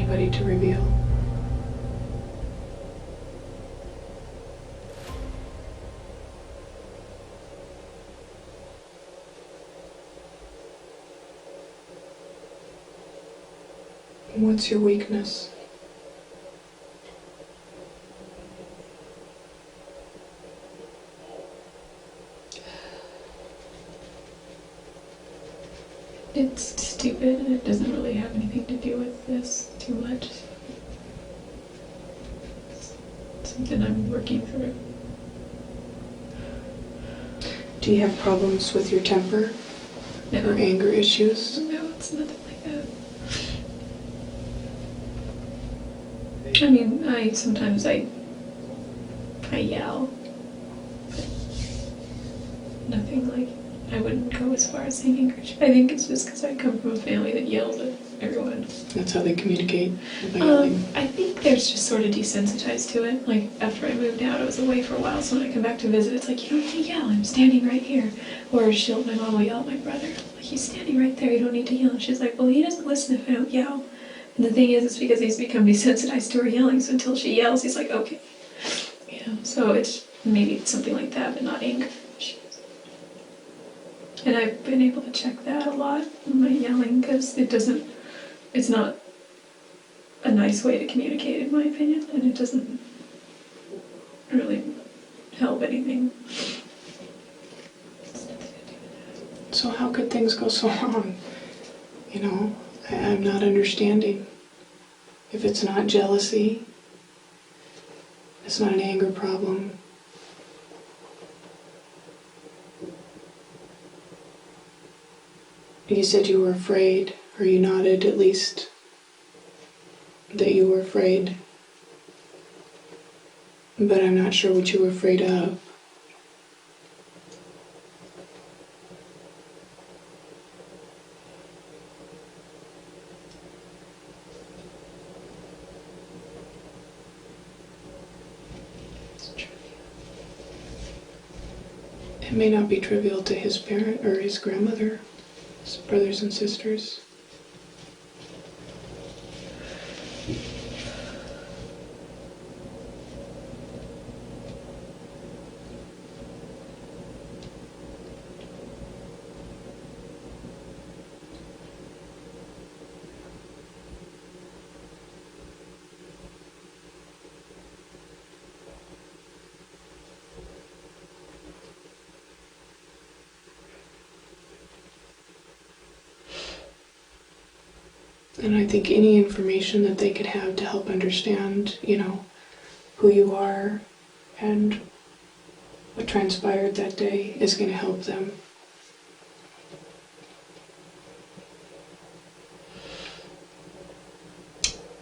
anybody to reveal. What's your weakness? It's stupid and it doesn't really have anything to do with this too much. It's something I'm working through. Do you have problems with your temper? No. Or anger issues? No, it's nothing like that. I mean, sometimes I yell. But nothing like, I wouldn't go as far as saying anger. I think it's just because I come from a family that yells at everyone. That's how they communicate, by yelling? I think they're just sort of desensitized to it. Like, after I moved out, I was away for a while, so when I come back to visit, it's like, you don't need to yell, I'm standing right here. Or my mom will yell at my brother, like, he's standing right there, you don't need to yell. And she's like, well, he doesn't listen if I don't yell. And the thing is, it's because he's become desensitized to her yelling, so until she yells, he's like, okay. You know, so it's maybe something like that, but not anger. And I've been able to check that a lot in my yelling, because it's not a nice way to communicate, in my opinion, and it doesn't really help anything. So how could things go so wrong? You know, I'm not understanding. If it's not jealousy, it's not an anger problem. You said you were afraid, or you nodded at least, that you were afraid. But I'm not sure what you were afraid of. It may not be trivial to his parent or his grandmother, his brothers and sisters. And I think any information that they could have to help understand, you know, who you are and what transpired that day is going to help them.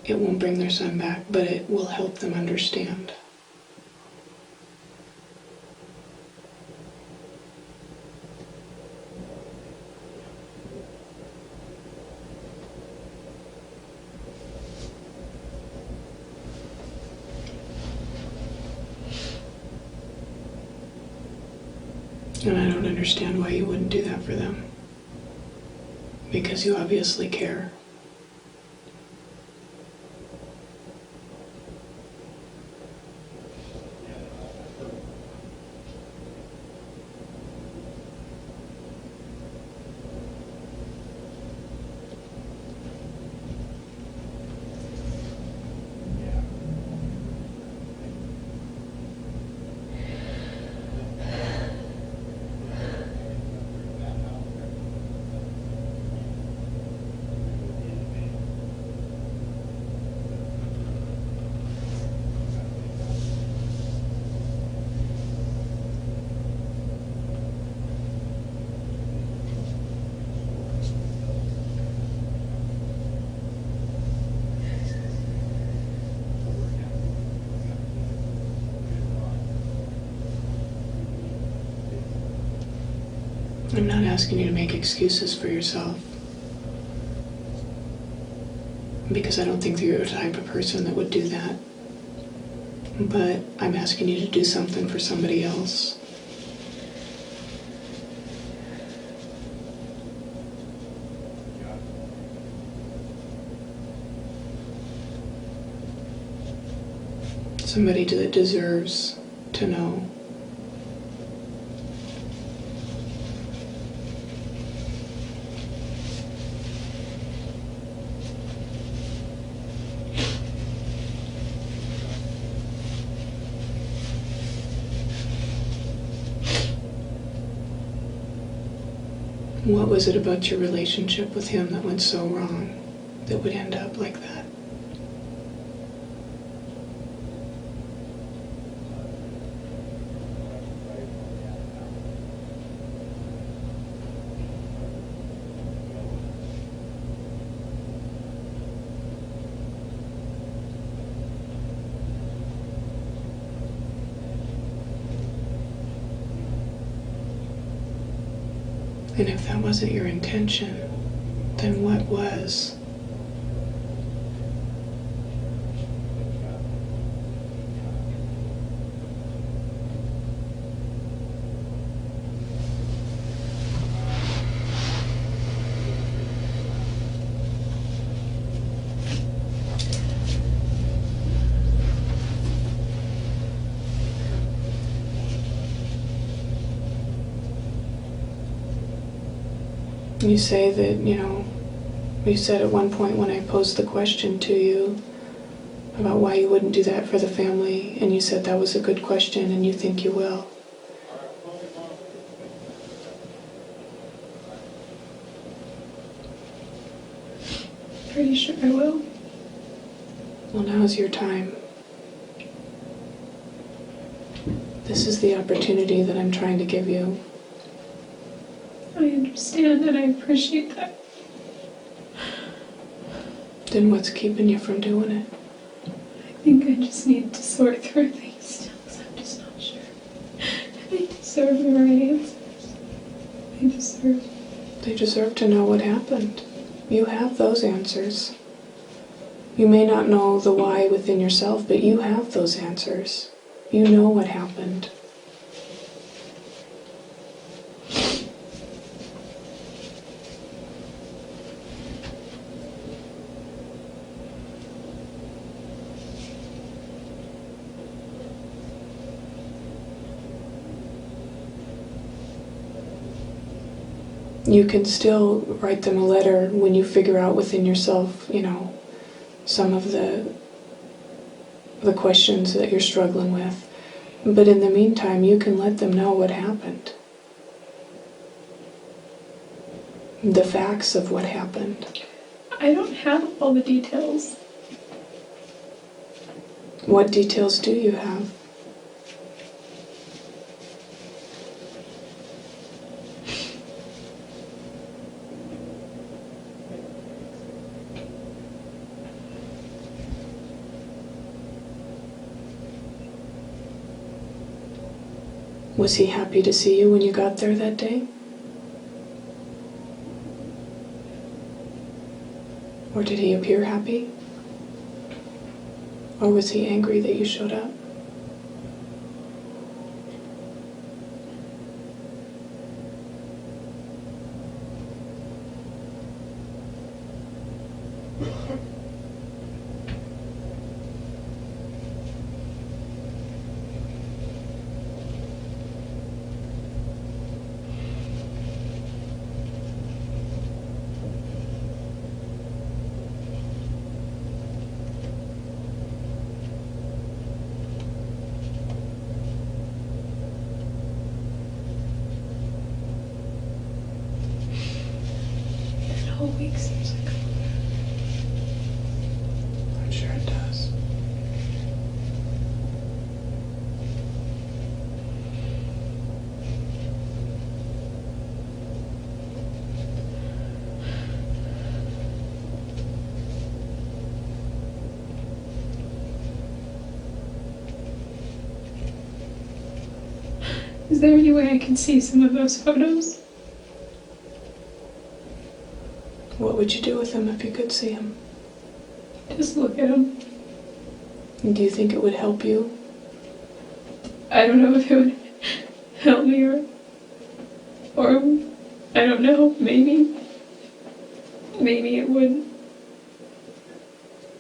It won't bring their son back, but it will help them understand. And I don't understand why you wouldn't do that for them. Because you obviously care. I'm not asking you to make excuses for yourself. Because I don't think that you're the type of person that would do that. But I'm asking you to do something for somebody else. Somebody that deserves to know. What was it about your relationship with him that went so wrong, that would end up like that? And if that wasn't your intention, then what was? You say that, you said at one point when I posed the question to you about why you wouldn't do that for the family, and you said that was a good question and you think you will. Pretty sure I will. Well, now's your time. This is the opportunity that I'm trying to give you. I understand and I appreciate that. Then what's keeping you from doing it? I think I just need to sort through things still, because I'm just not sure. They deserve the right answers. They deserve to know what happened. You have those answers. You may not know the why within yourself, but you have those answers. You know what happened. You can still write them a letter when you figure out within yourself, some of the questions that you're struggling with. But in the meantime, you can let them know what happened. The facts of what happened. I don't have all the details. What details do you have? Was he happy to see you when you got there that day? Or did he appear happy? Or was he angry that you showed up? That whole week seems like I'm sure it does. Is there any way I can see some of those photos? What would you do with them if you could see them? Just look at them. Do you think it would help you? I don't know if it would help me or I don't know, maybe it would.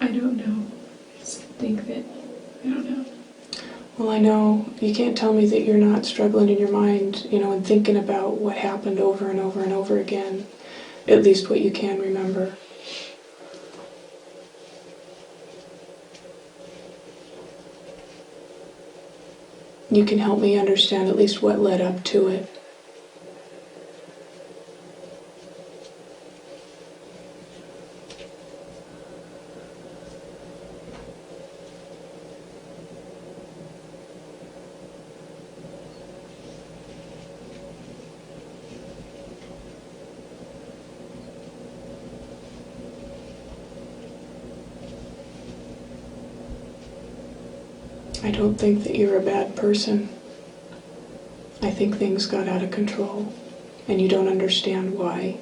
I don't know. I just think that, I don't know. Well, I know you can't tell me that you're not struggling in your mind, and thinking about what happened over and over and over again, at least what you can remember. You can help me understand at least what led up to it. I don't think that you're a bad person. I think things got out of control, and you don't understand why.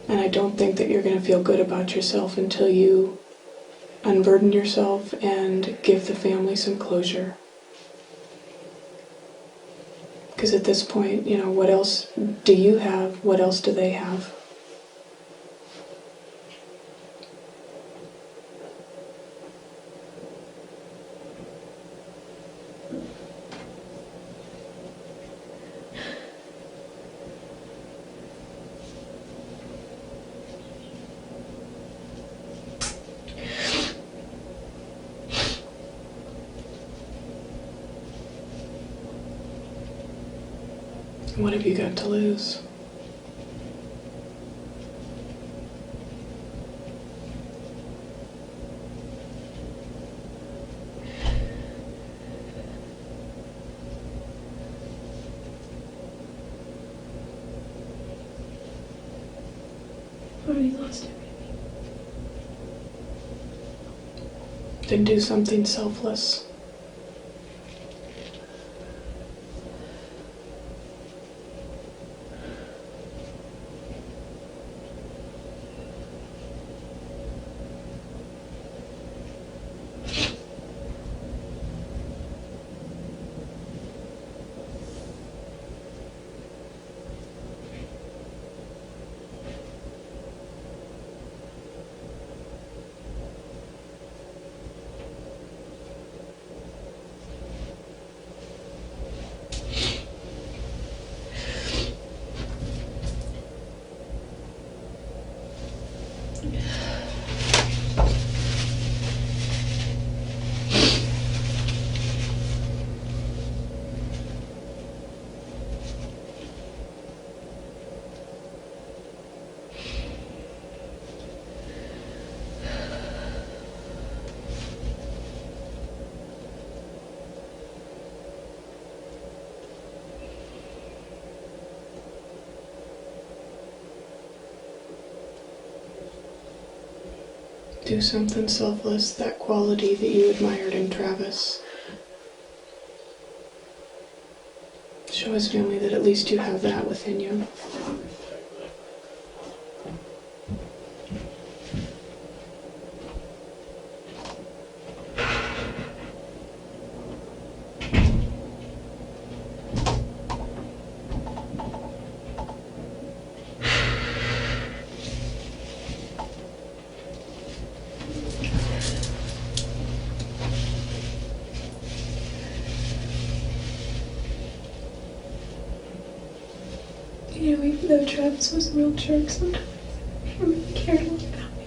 And I don't think that you're going to feel good about yourself until you unburden yourself and give the family some closure. Because at this point, what else do you have? What else do they have? What have you got to lose? I've already lost everything. Then do something selfless. Do something selfless, that quality that you admired in Travis. Show his family that at least you have that within you. Even though Travis was a real jerk sometimes, he really cared a lot about me.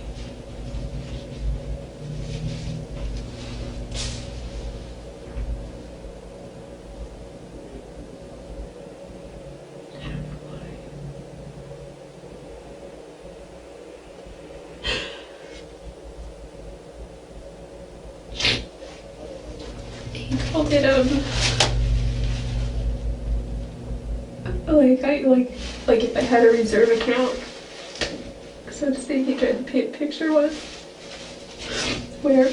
I don't know why. He called it, like if I had a reserve account, so to speak, he tried to paint a picture one where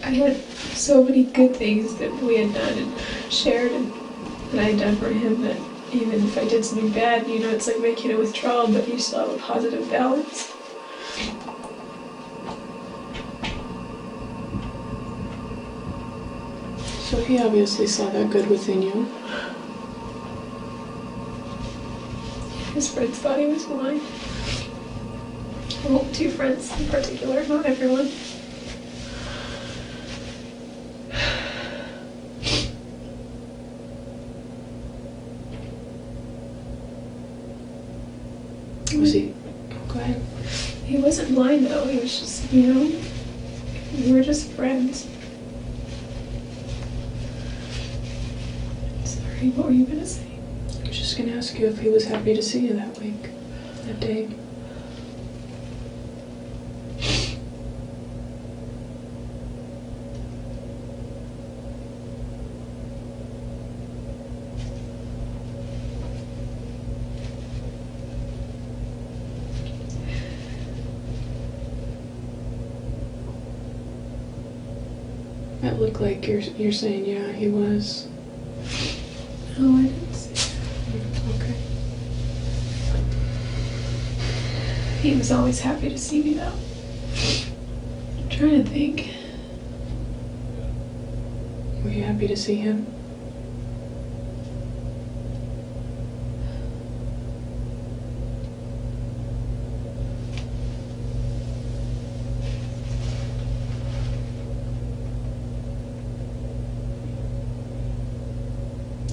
I had so many good things that we had done and shared and that I had done for him that even if I did something bad, it's like making a withdrawal, but you still have a positive balance. So he obviously saw that good within you. His friends thought he was mine. Well, two friends in particular, not everyone. he? Oh, go ahead. He wasn't blind though, he was just, we were just friends. Sorry, what were you gonna say? I was just gonna ask you if he was happy to see you that week, that day. It looked like you're saying, yeah, he was. No, I didn't say that. Okay. He was always happy to see me though. I'm trying to think. Were you happy to see him?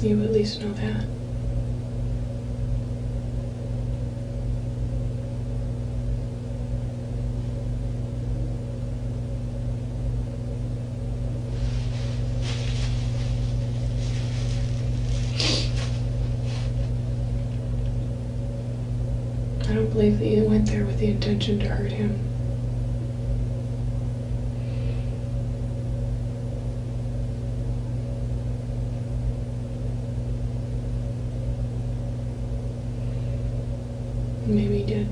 You at least know that. I don't believe that you went there with the intention to hurt him. Maybe he did.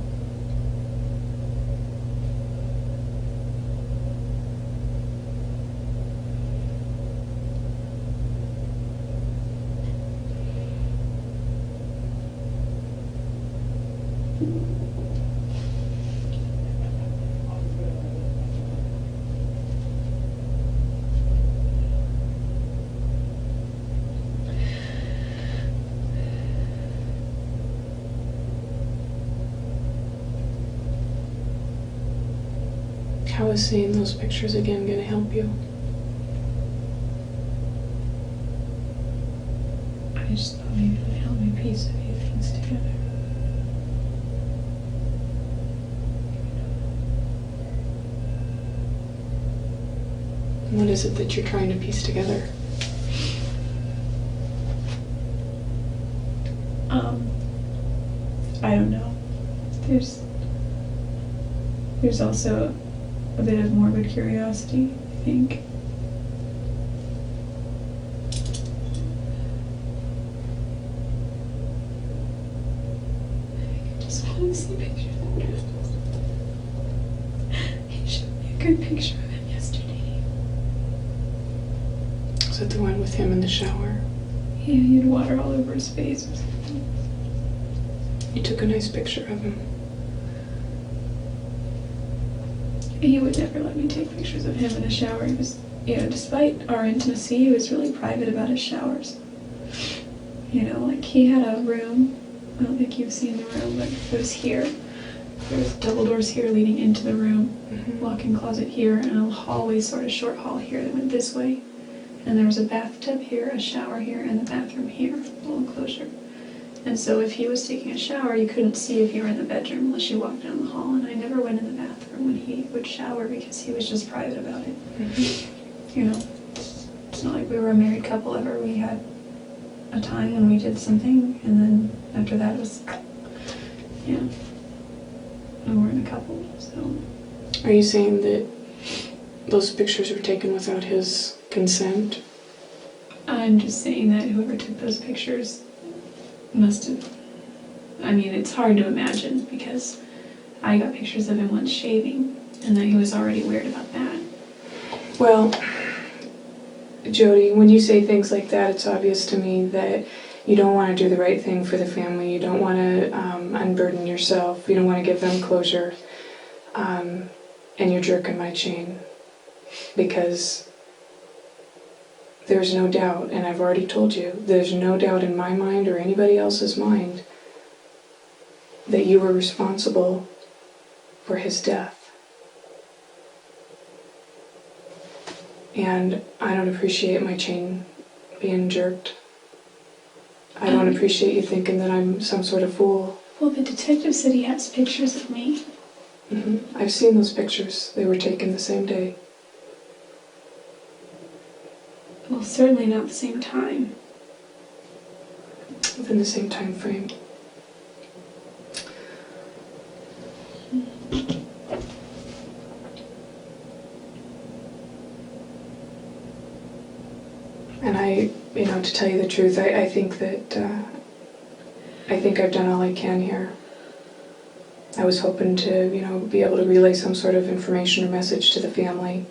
How is seeing those pictures again going to help you? I just thought maybe it would help me piece a few things together. What is it that you're trying to piece together? I don't know. There's also a bit of morbid curiosity, I think. I just want to see pictures of Christmas. He showed me a good picture of him yesterday. Is that the one with him in the shower? Yeah, he had water all over his face or something. You took a nice picture of him. He would never let me take pictures of him in the shower. He was, despite our intimacy, he was really private about his showers. Like he had a room, I don't think you've seen the room, but it was here. There was double doors here leading into the room, walk-in closet here, and a hallway, sort of short hall here that went this way. And there was a bathtub here, a shower here, and the bathroom here, a little enclosure. And so if he was taking a shower, you couldn't see if you were in the bedroom unless you walked down the hall. And I never went in the bathroom when he would shower because he was just private about it. It's not like we were a married couple ever. We had a time when we did something, and then after that it was, we weren't a couple, so. Are you saying that those pictures were taken without his consent? I'm just saying that whoever took those pictures must have, it's hard to imagine because I got pictures of him once shaving and that he was already weird about that. Well, Jodi, when you say things like that, it's obvious to me that you don't want to do the right thing for the family. You don't want to unburden yourself. You don't want to give them closure. And you're jerking my chain because there's no doubt, and I've already told you, there's no doubt in my mind or anybody else's mind that you were responsible for his death. And I don't appreciate my chain being jerked. I don't appreciate you thinking that I'm some sort of fool. Well, the detective said he has pictures of me. I've seen those pictures. They were taken the same day. Well, certainly not the same time. Within the same time frame. And to tell you the truth, I think that, I think I've done all I can here. I was hoping to, be able to relay some sort of information or message to the family,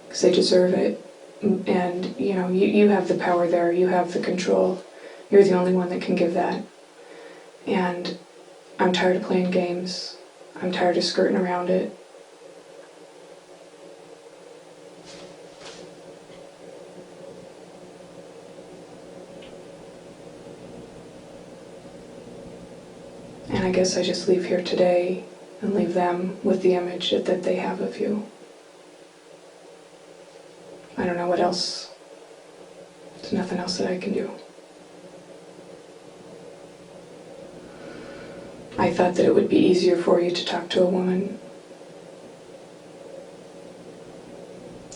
because they deserve it. And, you have the power there, you have the control. You're the only one that can give that. And I'm tired of playing games. I'm tired of skirting around it. And I guess I just leave here today and leave them with the image that they have of you. I don't know what else. There's nothing else that I can do. I thought that it would be easier for you to talk to a woman,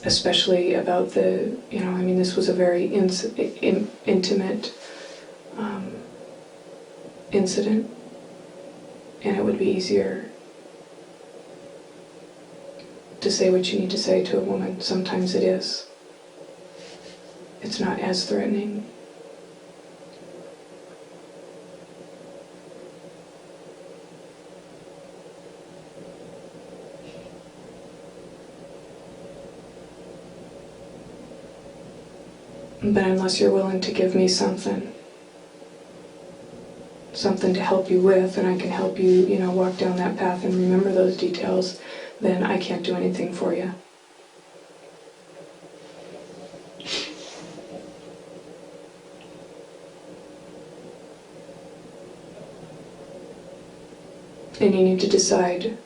especially about this was a very intimate incident, and it would be easier to say what you need to say to a woman. Sometimes it is. It's not as threatening. But unless you're willing to give me something to help you with, and I can help you, walk down that path and remember those details, then I can't do anything for you. And you need to decide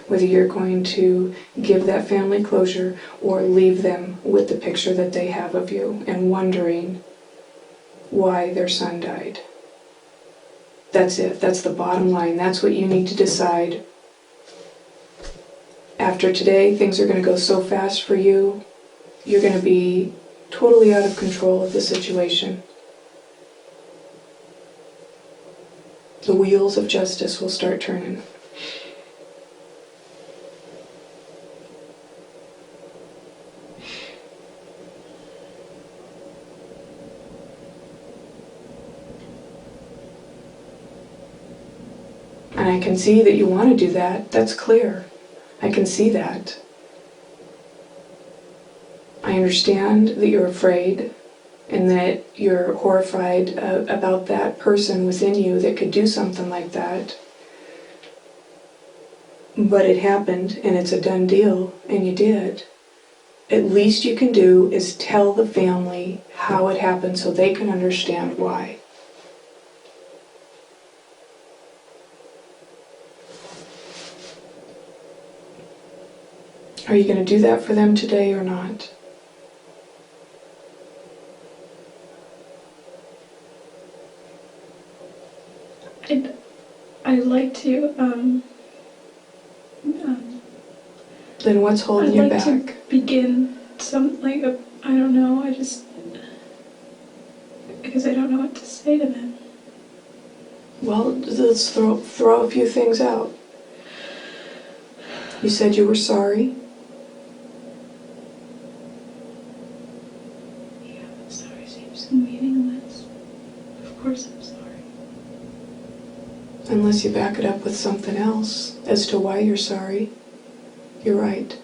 whether you're going to give that family closure or leave them with the picture that they have of you and wondering why their son died. That's it. That's the bottom line. That's what you need to decide. After today, things are going to go so fast for you. You're going to be totally out of control of the situation. The wheels of justice will start turning. And I can see that you want to do that. That's clear. I can see that. I understand that you're afraid and that you're horrified about that person within you that could do something like that. But it happened, and it's a done deal, and you did. At least you can do is tell the family how it happened so they can understand why. Are you going to do that for them today or not? I'd like to, Then what's holding you back? I'd like to begin I don't know, because I don't know what to say to them. Well, let's throw a few things out. You said you were sorry. Yeah, but sorry seems so meaningless. Of course I'm sorry. Unless you back it up with something else as to why you're sorry. You're right.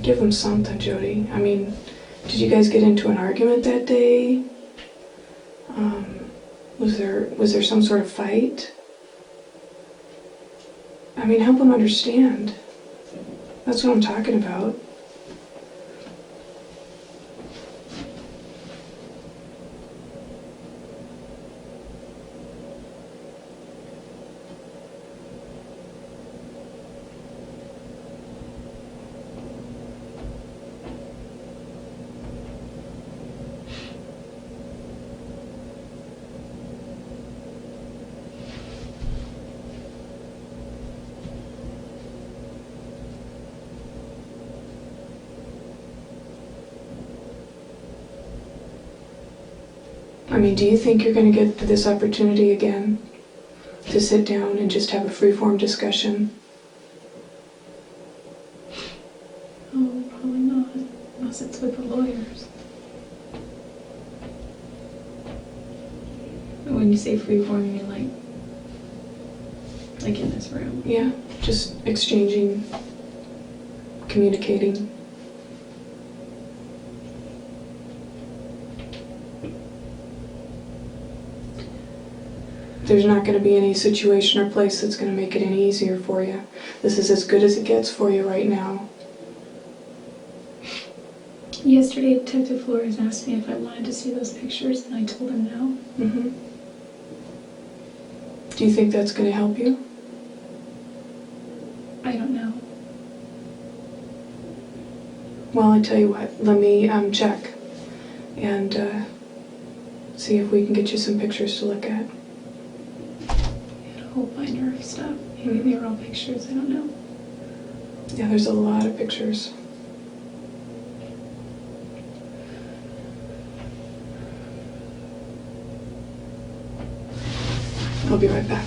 Give him something, Jodi. I mean, did you guys get into an argument that day? Was there some sort of fight? I mean, help him understand. That's what I'm talking about. I mean, do you think you're going to get this opportunity again to sit down and just have a free-form discussion? Oh, probably not. Unless it's with the lawyers. When you say freeform, you mean like in this room? Yeah, just exchanging, communicating. There's not going to be any situation or place that's going to make it any easier for you. This is as good as it gets for you right now. Yesterday, Detective Flores asked me if I wanted to see those pictures, and I told him no. Mm-hmm. Do you think that's going to help you? I don't know. Well, I tell you what, let me check and see if we can get you some pictures to look at. A whole binder of stuff. Maybe they were all pictures, I don't know. Yeah, there's a lot of pictures. I'll be right back.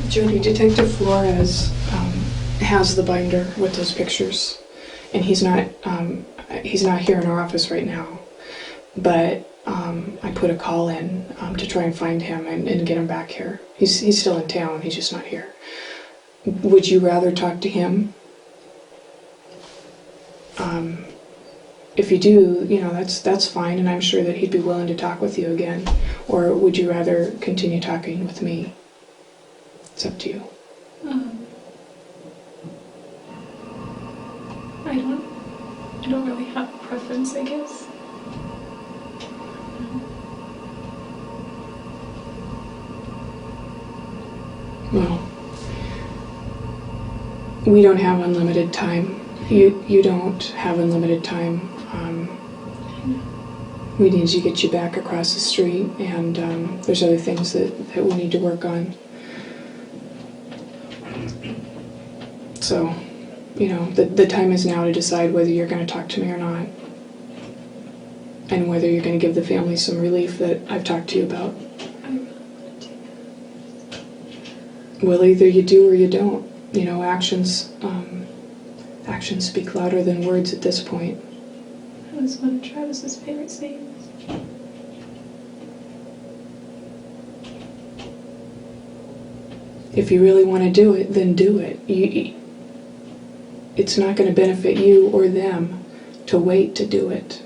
Jodi, Detective Flores has the binder with those pictures, and he's not here in our office right now. But I put a call in to try and find him and get him back here. He's still in town. He's just not here. Would you rather talk to him? If you do, that's fine, and I'm sure that he'd be willing to talk with you again. Or would you rather continue talking with me? It's up to you. I don't really have a preference, I guess. Well, we don't have unlimited time You don't have unlimited time. We need to get you back across the street, and there's other things that we need to work on. So, the time is now to decide whether you're going to talk to me or not, and whether you're going to give the family some relief that I've talked to you about. I really want to. Well, either you do or you don't. Actions speak louder than words at this point. That was one of Travis's favorite sayings. If you really want to do it, then do it. It's not going to benefit you or them to wait to do it.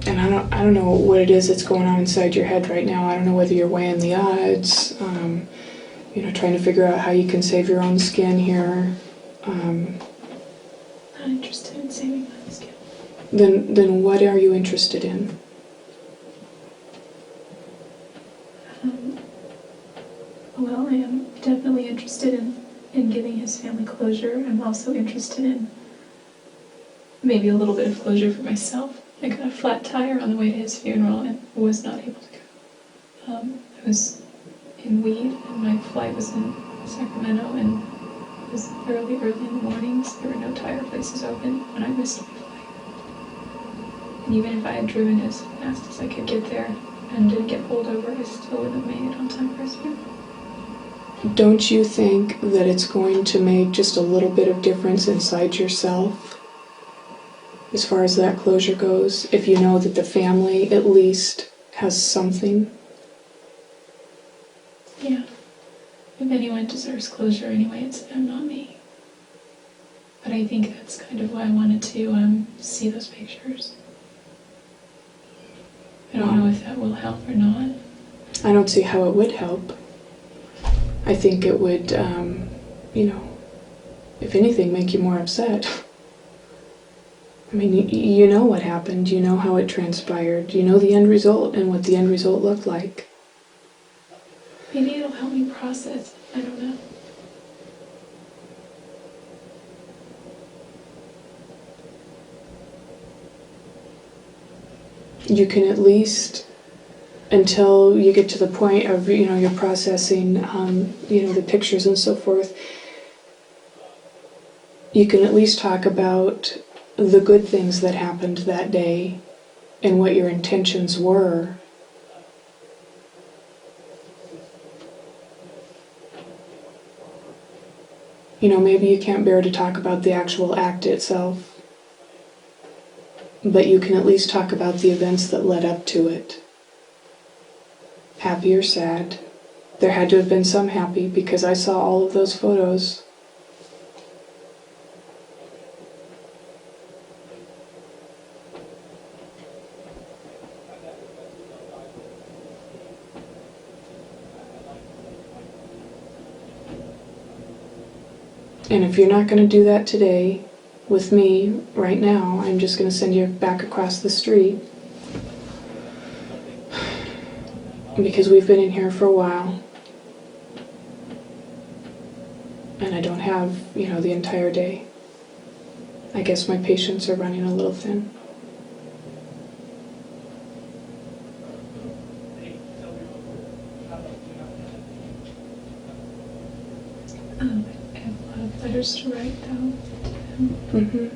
And I don't know what it is that's going on inside your head right now. I don't know whether you're weighing the odds, trying to figure out how you can save your own skin here. Not interested in saving my skin. Then what are you interested in? Well, I am definitely interested in giving his family closure. I'm also interested in maybe a little bit of closure for myself. I got a flat tire on the way to his funeral and was not able to go. I was in weed and my flight was in Sacramento, and it was early in the mornings. There were no tire places open and I missed my flight. And even if I had driven as fast as I could get there and didn't get pulled over, I still wouldn't have made it on time for his funeral. Don't you think that it's going to make just a little bit of difference inside yourself as far as that closure goes, if you know that the family at least has something? Yeah. If anyone deserves closure anyway, it's them, not me. But I think that's kind of why I wanted to see those pictures. I don't know if that will help or not. I don't see how it would help. I think it would, if anything, make you more upset. I mean, you know what happened, you know how it transpired, you know the end result and what the end result looked like. Maybe it'll help me process. I don't know. You can at least, until you get to the point of, you're processing, the pictures and so forth, you can at least talk about the good things that happened that day and what your intentions were. Maybe you can't bear to talk about the actual act itself, but you can at least talk about the events that led up to it. Happy or sad. There had to have been some happy because I saw all of those photos. And if you're not going to do that today with me right now, I'm just going to send you back across the street. Because we've been in here for a while. And I don't have, the entire day. I guess my patience are running a little thin. I have a lot of letters to write, though. Mm-hmm.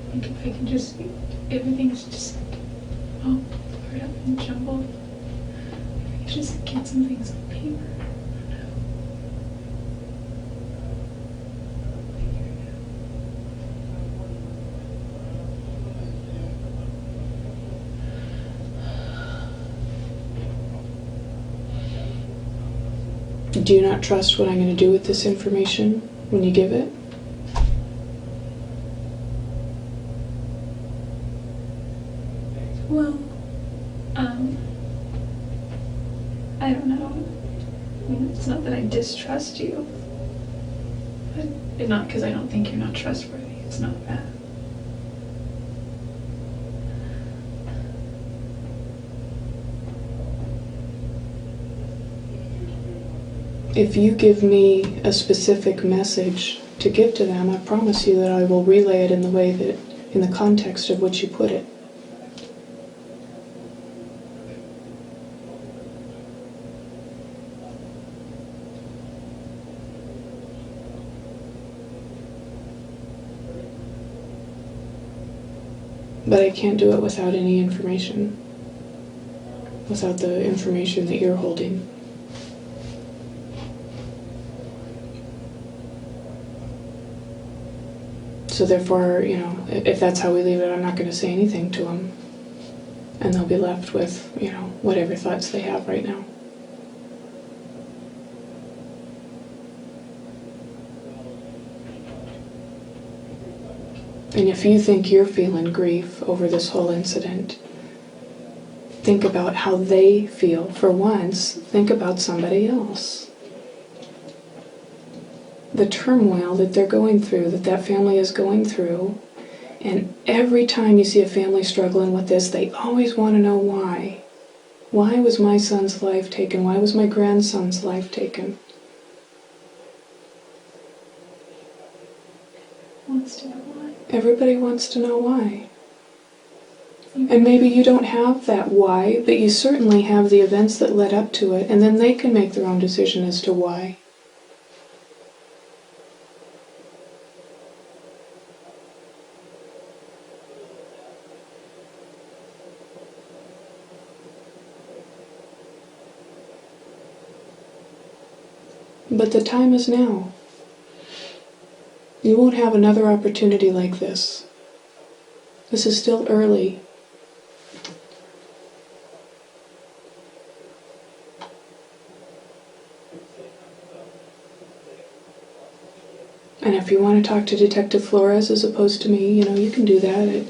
I think if I can just, everything's just all blurred up and jumbled. If I could just get some things on paper. Do you not trust what I'm going to do with this information when you give it? Well, I don't know. I mean, it's not that I distrust you. But not because I don't think you're not trustworthy. It's not that. If you give me a specific message to give to them, I promise you that I will relay it in the way that, in the context of which you put it. But I can't do it without any information, without the information that you're holding. So therefore, if that's how we leave it, I'm not going to say anything to them. And they'll be left with, whatever thoughts they have right now. And if you think you're feeling grief over this whole incident, think about how they feel. For once, think about somebody else. The turmoil that they're going through, that family is going through. And every time you see a family struggling with this, they always want to know why. Why was my son's life taken? Why was my grandson's life taken? Wants to know why. Everybody wants to know why. And maybe you don't have that why, but you certainly have the events that led up to it, and then they can make their own decision as to why. But the time is now. You won't have another opportunity like this. This is still early. And if you want to talk to Detective Flores as opposed to me, you can do that.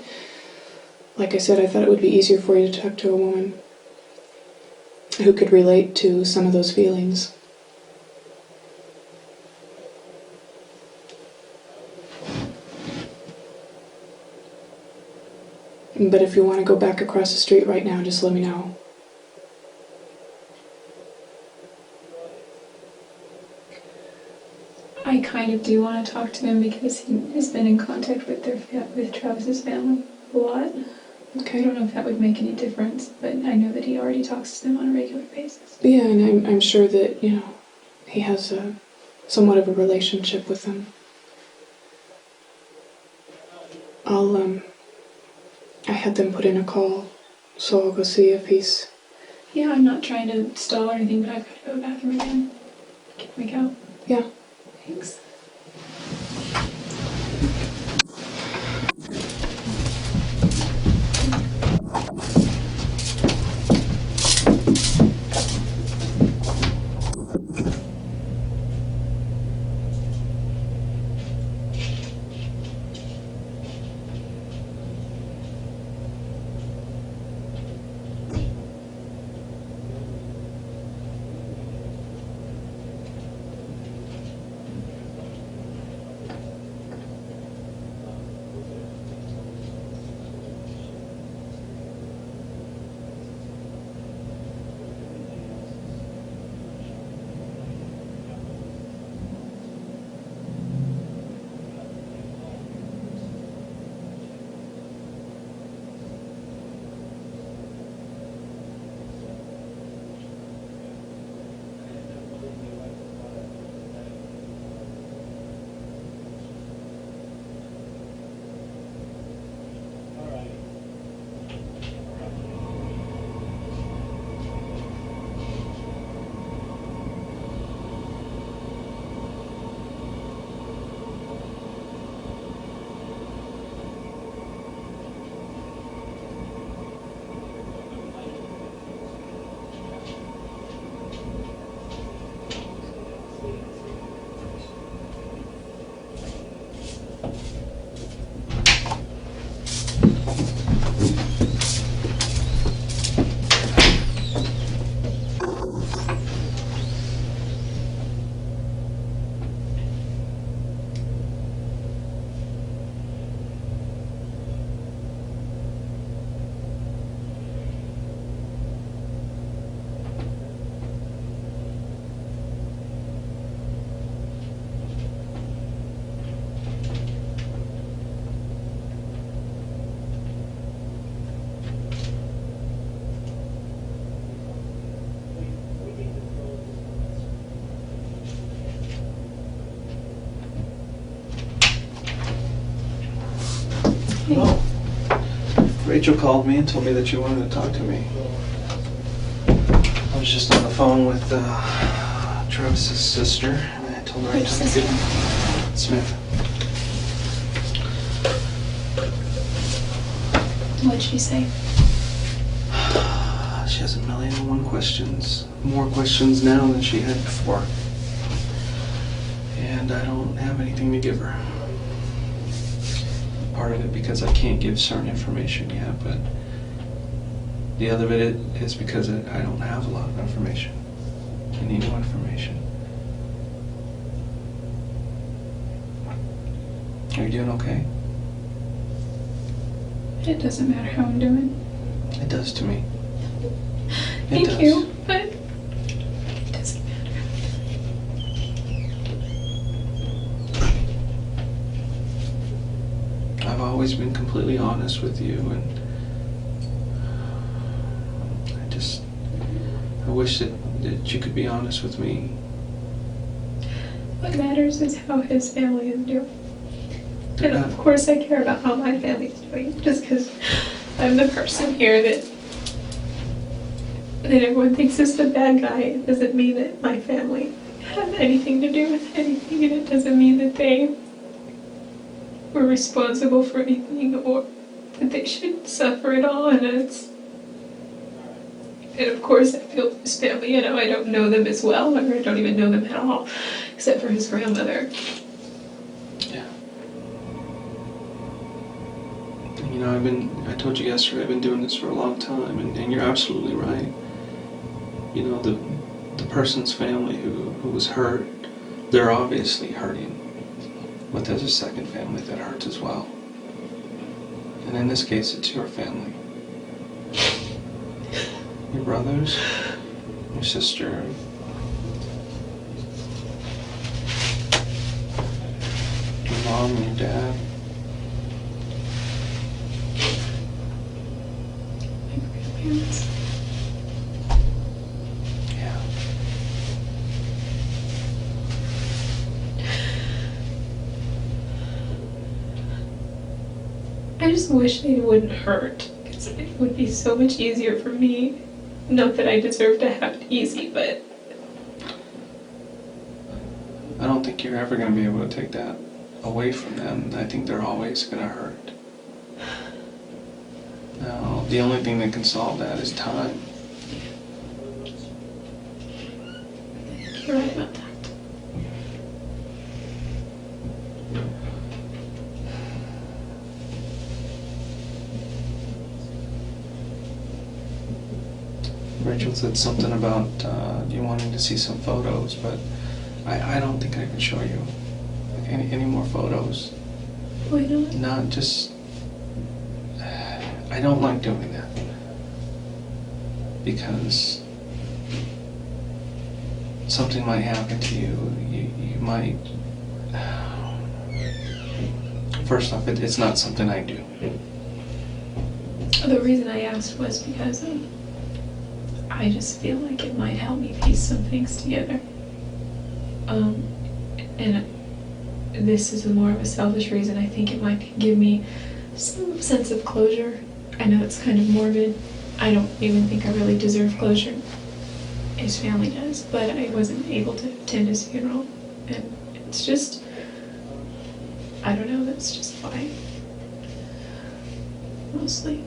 Like I said, I thought it would be easier for you to talk to a woman who could relate to some of those feelings. But if you want to go back across the street right now, just let me know. I kind of do want to talk to him because he has been in contact with Travis's family a lot. I Okay. don't know if that would make any difference, but I know that he already talks to them on a regular basis. Yeah, and I'm sure that, he has somewhat of a relationship with them. I had them put in a call, so I'll go see if he's... Yeah, I'm not trying to stall or anything, but I've got to go to the bathroom again. Can we go? Yeah. Thanks. Rachel called me and told me that you wanted to talk to me. I was just on the phone with Travis's sister, and I told her Which sister? Smith. What'd she say? She has 1,000,001 questions. More questions now than she had before. And I don't have anything to give her. Part of it because I can't give certain information yet, but the other bit is because I don't have a lot of information. I need more information. Are you doing okay? It doesn't matter how I'm doing. It does to me. Thank you, but it doesn't matter. I've always been completely honest with you, and I wish that you could be honest with me. What matters is how his family is doing. And of course I care about how my family's doing, just because I'm the person here that everyone thinks is the bad guy. It doesn't mean that my family had anything to do with anything, and it doesn't mean that they were responsible for anything or that they should suffer it all. And of course I feel for his family. I don't know them as well, or I don't even know them at all, except for his grandmother. Yeah. I told you yesterday, I've been doing this for a long time, and you're absolutely right. The person's family who was hurt, they're obviously hurting. But there's a second family that hurts as well. And in this case, it's your family. Your brothers, your sister, your mom and your dad. My grandparents. Yeah. I just wish they wouldn't hurt, because it would be so much easier for me. Not that I deserve to have it easy, but I don't think you're ever going to be able to take that away from them. I think they're always going to hurt. Now, the only thing that can solve that is time. you're right about that. Rachel said something about you wanting to see some photos, but I don't think I can show you any more photos. Why not? Not just... I don't like doing that. Because something might happen to you. You might... First off, it's not something I do. The reason I asked was because I just feel like it might help me piece some things together. And this is more of a selfish reason. I think it might give me some sense of closure. I know it's kind of morbid. I don't even think I really deserve closure. His family does, but I wasn't able to attend his funeral. And it's just, I don't know, that's just why. Mostly.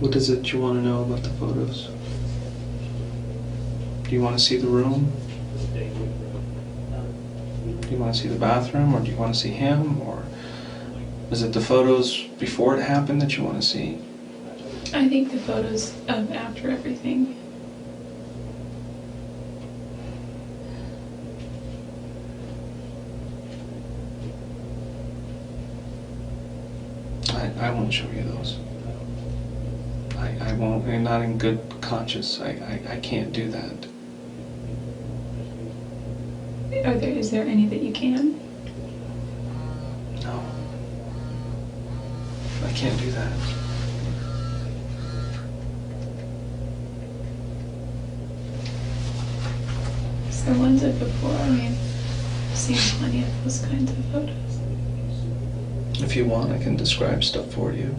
What is it you want to know about the photos? Do you want to see the room? Do you want to see the bathroom, or do you want to see him? Or is it the photos before it happened that you want to see? I think the photos of after everything. I won't show you those. I won't, and not in good conscience. I can't do that. Is there any that you can? No. I can't do that. owns it before. I mean, I've seen plenty of those kinds of photos. If you want, I can describe stuff for you,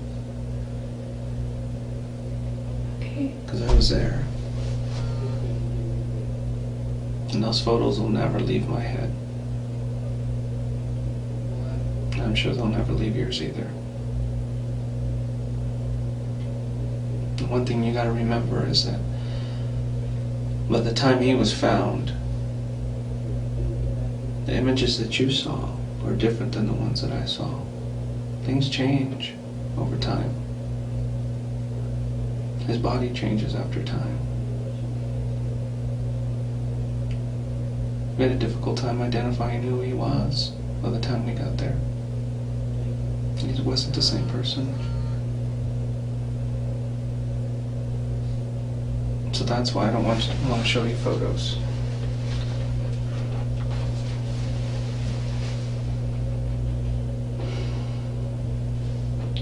Okay. because I was there. And those photos will never leave my head. I'm sure they'll never leave yours either. The one thing you gotta remember is that by the time he was found, the images that you saw were different than the ones that I saw. Things change over time. His body changes after time. We had a difficult time identifying who he was by the time we got there. He wasn't the same person. So that's why I don't want to show you photos.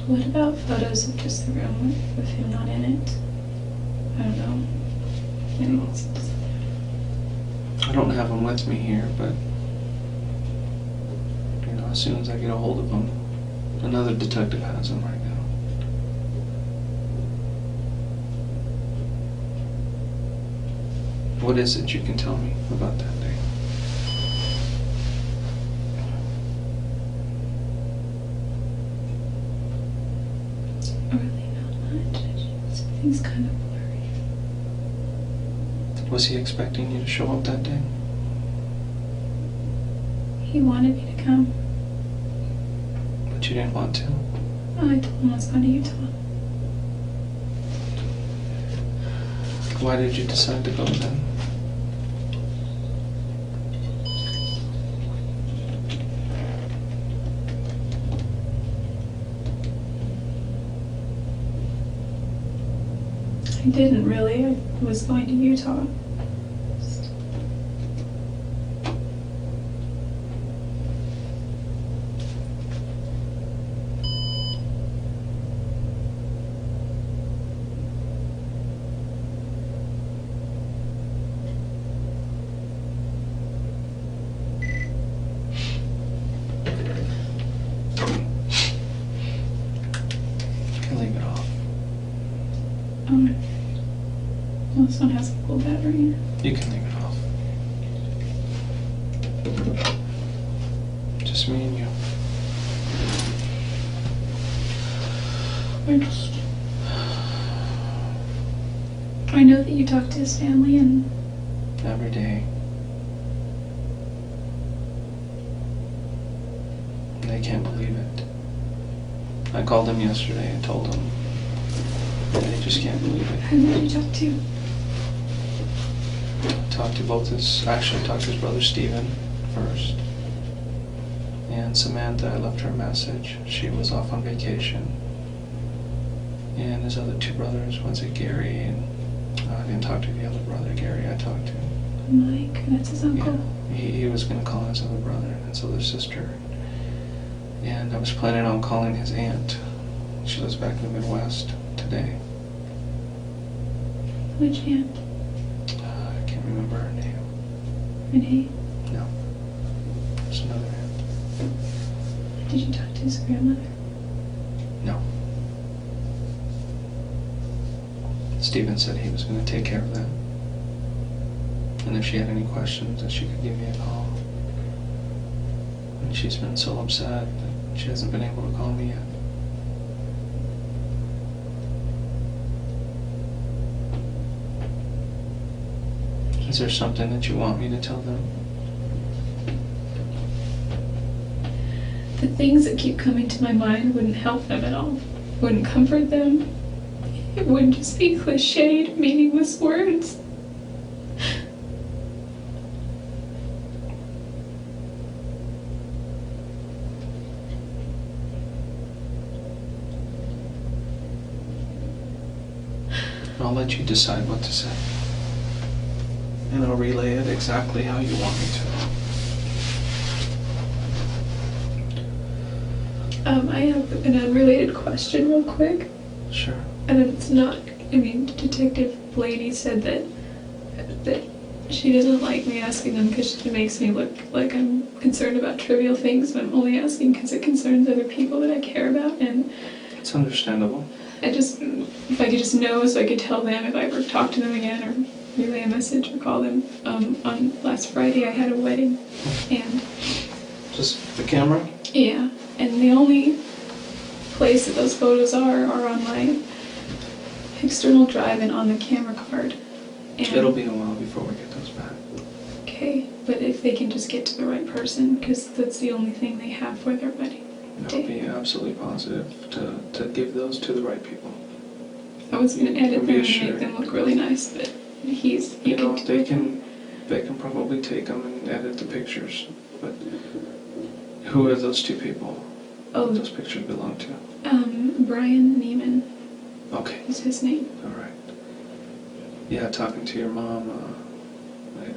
What about photos of just the room with him not in it? I don't know. Maybe it's just... I don't have him with me here, but as soon as I get a hold of him, another detective has him right now. What is it you can tell me about that day? Really not much. Everything's kind of blurry. Was he expecting you to show up that day? He wanted me to come. But you didn't want to? Oh, I told him I was going to Utah. Why did you decide to go then? I didn't really. I was going to Utah. Leave it off. Well, this one has a full battery. You can leave it off. Just me and you. I know that you talked to his family and... Every day. They can't believe it. I called him yesterday and told him. They just can't believe it. Who did you talk to? Talked to talked to his brother Stephen first. And Samantha, I left her a message. She was off on vacation. And his other two brothers, was it Gary? And I didn't talk to the other brother, Gary, I talked to. Mike, that's his uncle. Yeah, he was going to call his other brother and his other sister. And I was planning on calling his aunt. She lives back in the Midwest today. Which aunt? I can't remember her name. Renee? No. There's another aunt. Did you talk to his grandmother? No. Stephen said he was going to take care of that. And if she had any questions, that she could give me a call. And she's been so upset that she hasn't been able to call me yet. Is there something that you want me to tell them? The things that keep coming to my mind wouldn't help them at all. Wouldn't comfort them. It wouldn't just be cliched, meaningless words. I'll let you decide what to say. And I'll relay it exactly how you want me to. I have an unrelated question real quick. Sure. And it's not, Detective Blaney said that she doesn't like me asking them because it makes me look like I'm concerned about trivial things, but I'm only asking because it concerns other people that I care about, and It's understandable. if I could just know so I could tell them if I ever talk to them again or relay a message or call them. On last Friday I had a wedding, and Just the camera? yeah, and the only place that those photos are on my external drive and on the camera card. And, It'll be a while before we get those back. okay, but if they can just get to the right person, because that's the only thing they have for their wedding. It'll be absolutely positive to give those to the right people. I was going to edit Be them and assured. make them look really nice, but he You know, can do they it. can probably take them and edit the pictures, but who are those two people Oh, those pictures belong to? Brian Neiman Okay, is his name. all right. Yeah, talking to your mom,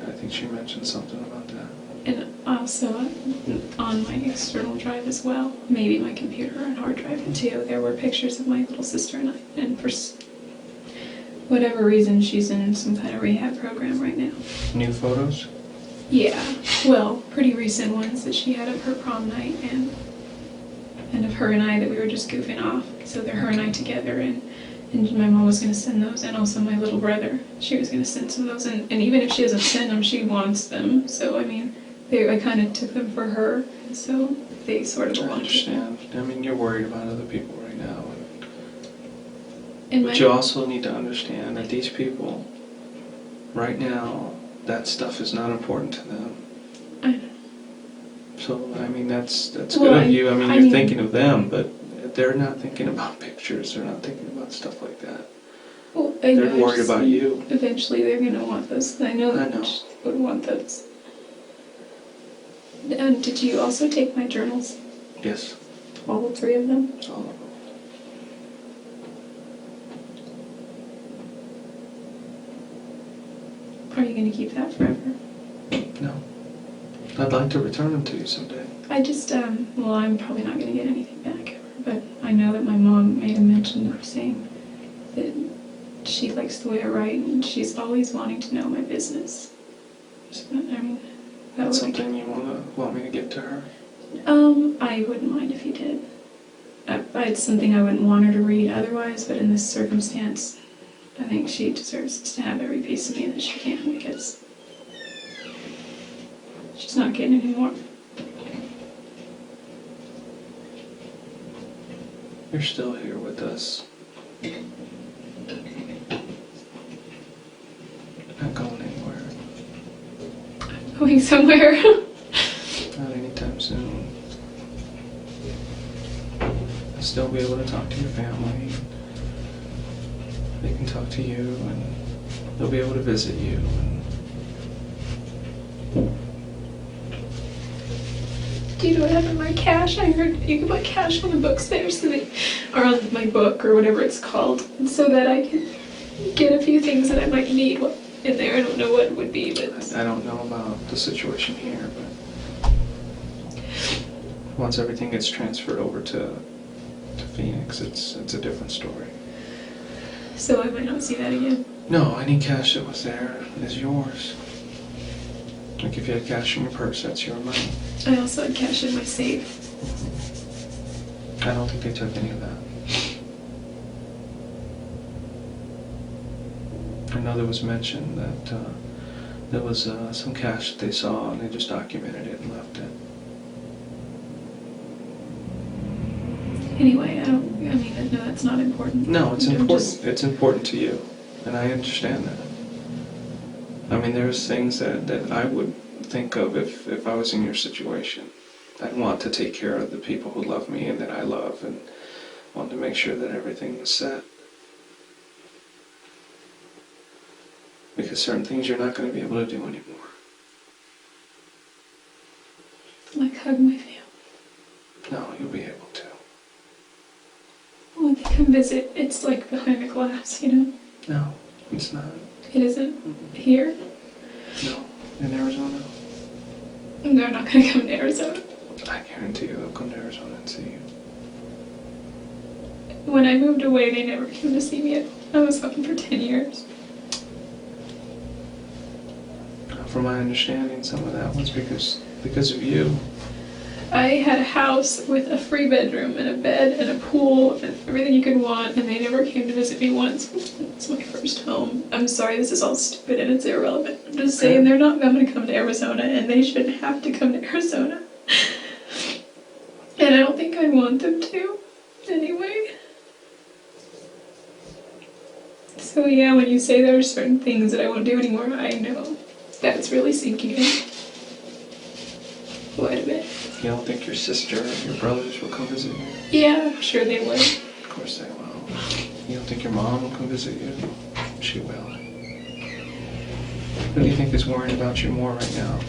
I think she mentioned something about that. And also on my external drive as well, maybe my computer and hard drive too, there were pictures of my little sister and I. And for whatever reason, she's in some kind of rehab program right now. New photos? Yeah, well, pretty recent ones that she had of her prom night and of her and I that we were just goofing off. So they're her and I together, and my mom was going to send those, and also my little brother. She was going to send some of those, and even if she doesn't send them, she wants them. So, I mean, I kind of took them for her, and so they sort of I belong to her. understand. I mean, you're worried about other people right now. And But you also need to understand that these people, right now, that stuff is not important to them. I know. So, I mean, that's good Well, of you. I mean, you're mean- thinking of them, but they're not thinking about pictures. They're not thinking about stuff like that. Well, I know, They're worried about you. Eventually they're going to want those. I know that I know. she would want those. And did you also take my journals? Yes, All 3 of them? all of them. Are you going to keep that forever? No. I'd like to return them to you someday. I just, well, I'm probably not going to get anything back ever, but I know that my mom made a mention of saying that she likes the way I write and she's always wanting to know my business. So, I mean, that That's would something you want me to give to her? I wouldn't mind if you did. It's something I wouldn't want her to read otherwise, but in this circumstance, I think she deserves to have every piece of me that she can, because she's not getting any more. You're still here with us. Not going anywhere. Going somewhere. Not anytime soon. I'll still be able to talk to your family. They can talk to you, and they'll be able to visit you. Do you know what happened to my cash? I heard you can put cash on the books there, so that, or on my book, or whatever it's called, so that I can get a few things that I might need in there. I don't know what it would be, but I don't know about the situation here, but once everything gets transferred over to Phoenix, it's a different story. so I might not see that again. No, any cash that was there is yours. Like if you had cash in your purse, that's your money. I also had cash in my safe. I don't think they took any of that. I know there was mention that there was some cash that they saw and they just documented it and left it. Anyway, no, that's not important. No, it's I'm important. just- It's important to you, and I understand that. I mean, there's things that I would think of if I was in your situation. I'd want to take care of the people who love me and that I love, and want to make sure that everything was set. Because certain things you're not going to be able to do anymore. like hug my family. No, you'll be able to. When they come visit, it's like behind a glass, you know? No, it's not. It isn't here. No, in Arizona. And they're not gonna come to Arizona. I guarantee you they'll come to Arizona and see you. When I moved away, they never came to see me. I was gone for 10 years. from my understanding, some of that was because of you. I had a house with a free bedroom and a bed and a pool and everything you could want, and they never came to visit me once. It's my first home. I'm sorry, this is all stupid and it's irrelevant. I'm just saying they're not going to come to Arizona, and they shouldn't have to come to Arizona. And I don't think I want them to, anyway. So yeah, when you say there are certain things that I won't do anymore, I know that's really sinking in quite a bit. You don't think your sister or your brothers will come visit you? Yeah, I'm sure they would. Of course they will. You don't think your mom will come visit you? She will. Who do you think is worrying about you more right now?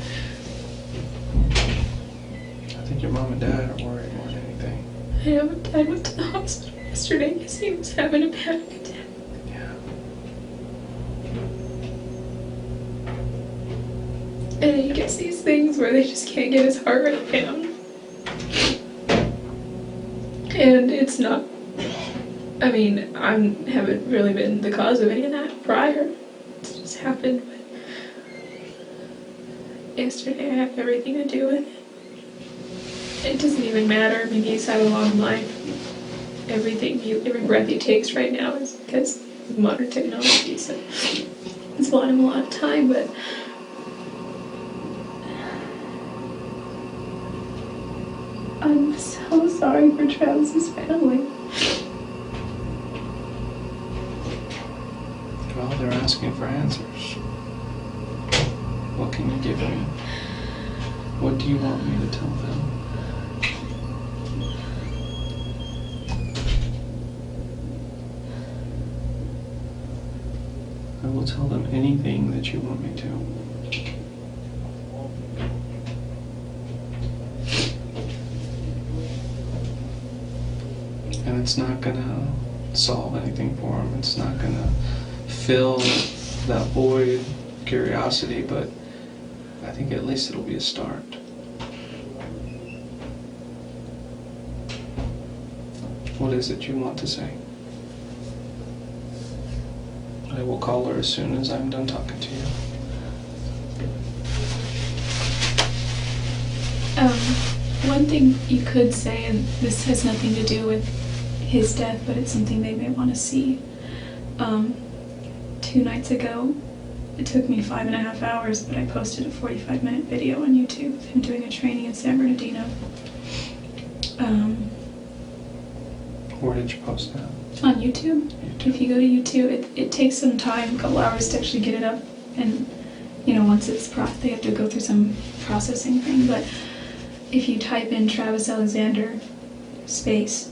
I think your mom and dad are worried more than anything. I know Dad went to the hospital yesterday because he was having a panic attack. Yeah. And he gets these things where they just can't get his heart rate down. And it's not, I mean, I haven't really been the cause of any of that prior. It's just happened. But yesterday I have everything to do with it. It doesn't even matter. I mean, he's had a long life. Every breath he takes right now is because of modern technology. So it's bought him a lot of time, but I'm so sorry for Travis's family. Well, they're asking for answers. What can you give me? What do you want me to tell them? I will tell them anything that you want me to. And it's not gonna solve anything for them. It's not gonna fill that void curiosity, but I think at least it'll be a start. What is it you want to say? I will call her as soon as I'm done talking to you. One thing you could say, and this has nothing to do with his death, but it's something they may want to see. 2 nights ago, it took me 5.5 hours, but I posted a 45-minute video on YouTube of him doing a training in San Bernardino. Where did you post that? On YouTube. If you go to YouTube, it takes some time, a couple hours to actually get it up, and once it's they have to go through some processing thing. But if you type in Travis Alexander space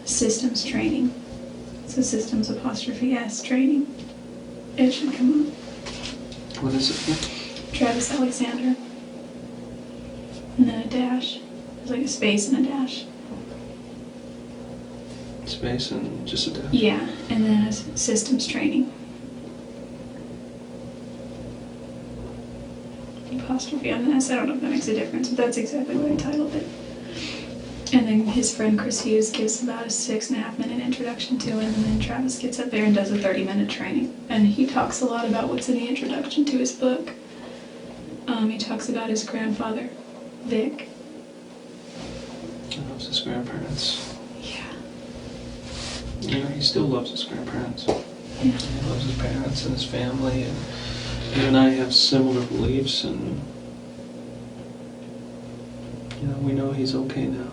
systems training, so systems '(S) training, it should come up. What is it for? Travis Alexander, and then a dash. There's like a space and a dash. Space and just a dash? Yeah, and then a systems training. Apostrophe on the S. I don't know if that makes a difference, but that's exactly what I titled it. And then his friend Chris Hughes gives about a 6.5-minute introduction to it, and then Travis gets up there and does a 30-minute training. And he talks a lot about what's in the introduction to his book. He talks about his grandfather, Vic. He loves his grandparents. Yeah. He still loves his grandparents. Yeah. He loves his parents and his family, and you and I have similar beliefs, and we know he's okay now.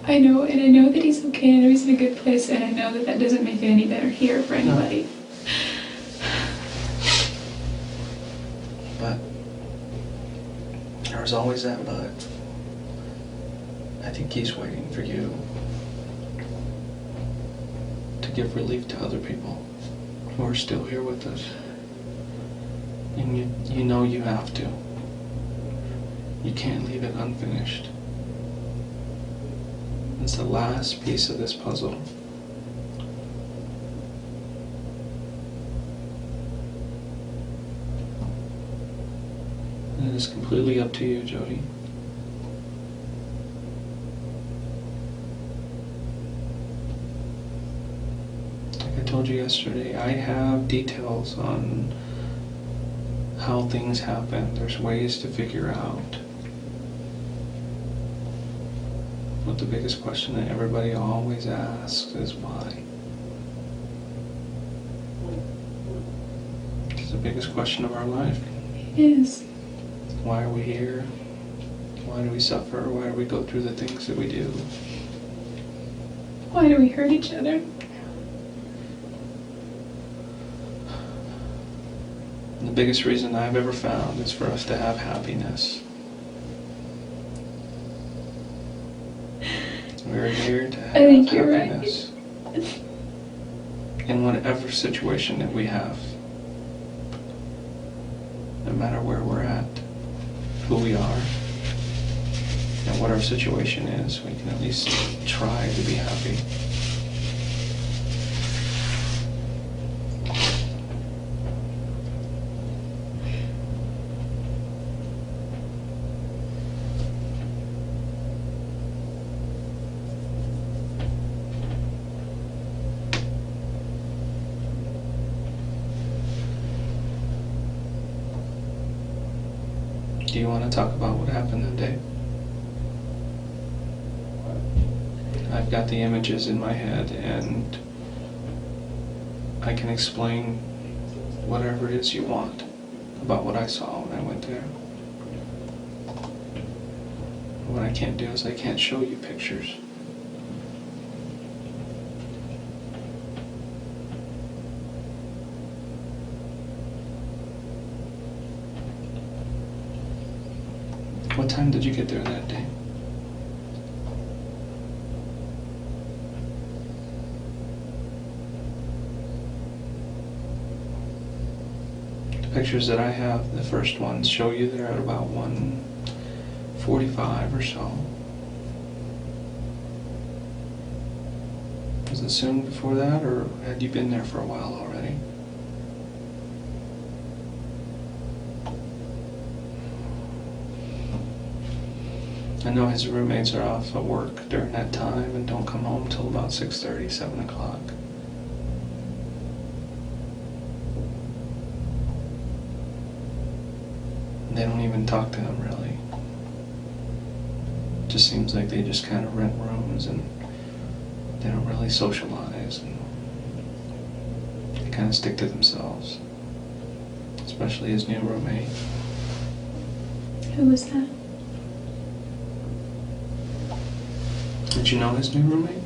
I know, and I know that he's okay, and I know he's in a good place, and I know that that doesn't make it any better here for anybody. No. But there's always that but. I think he's waiting for you to give relief to other people who are still here with us. And you know you have to. You can't leave it unfinished. It's the last piece of this puzzle. And it is completely up to you, Jodi. Like I told you yesterday, I have details on how things happen. There's ways to figure out. But the biggest question that everybody always asks is why? It's the biggest question of our life. It is. Why are we here? Why do we suffer? Why do we go through the things that we do? Why do we hurt each other? And the biggest reason I've ever found is for us to have happiness. We're here to have I think you're happiness. In whatever situation that we have. No matter where we're at, who we are, and what our situation is, we can at least try to be happy. Do you want to talk about what happened that day? I've got the images in my head and I can explain whatever it is you want about what I saw when I went there. What I can't do is I can't show you pictures. What time did you get there that day? The pictures that I have, the first ones, show you there at about 1:45 or so. Was it soon before that, or had you been there for a while already? I know his roommates are off at work during that time and don't come home till about 6:30, 7 o'clock. They don't even talk to him really. Just seems like they just kind of rent rooms and they don't really socialize and they kind of stick to themselves. Especially his new roommate. Who was that? Did you know his new roommate?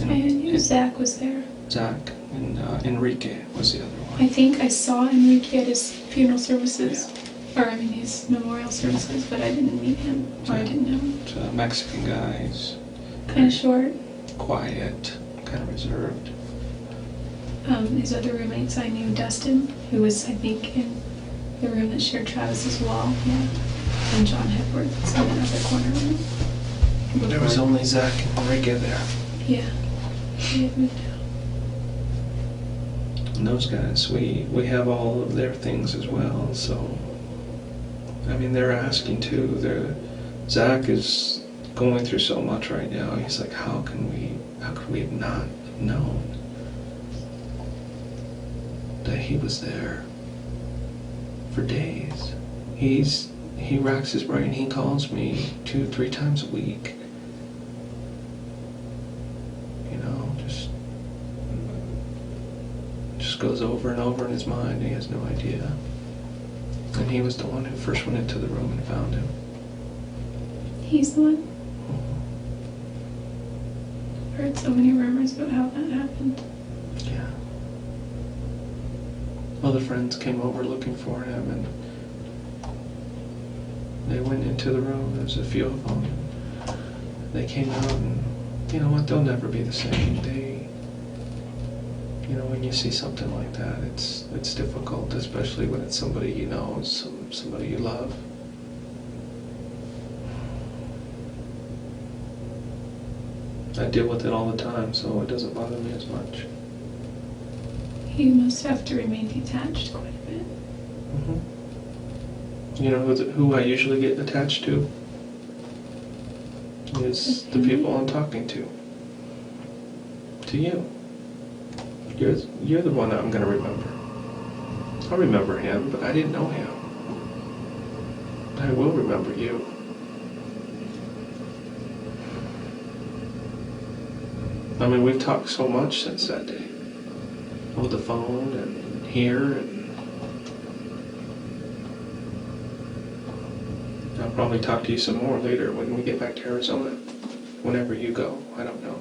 I knew Zach was there. Zach and Enrique was the other one. I think I saw Enrique at his funeral services, or I mean his memorial services, but I didn't meet him, or I didn't know him. It's a Mexican guy. He's Kind of short. quiet, kind of reserved. His other roommates, I knew Dustin, who was, I think, in the room that shared Travis's wall, yeah, and John Hepworth in another corner room. There was only Zach and Enrique there. Yeah, he had moved out. And those guys, we have all of their things as well, so I mean they're asking too. Zach is going through so much right now. He's like, how could we have not known that he was there for days? He racks his brain. He calls me 2-3 times a week. You know, just goes over and over in his mind. He has no idea. And he was the one who first went into the room and found him. He's the one? I've heard so many rumors about how that happened. Yeah. Other friends came over looking for him, and they went into the room. There's a few of them. They came out, and you know what? They'll never be the same. You know, when you see something like that, it's difficult, especially when it's somebody you know, somebody you love. I deal with it all the time, so it doesn't bother me as much. You must have to remain detached quite a bit. Mm-hmm. You know who I usually get attached to? Is the people I'm talking to. To you. You're the one that I'm going to remember. I remember him, but I didn't know him. I will remember you. I mean, we've talked so much since that day. Over the phone and here, and I'll probably talk to you some more later when we get back to Arizona. Whenever you go, I don't know.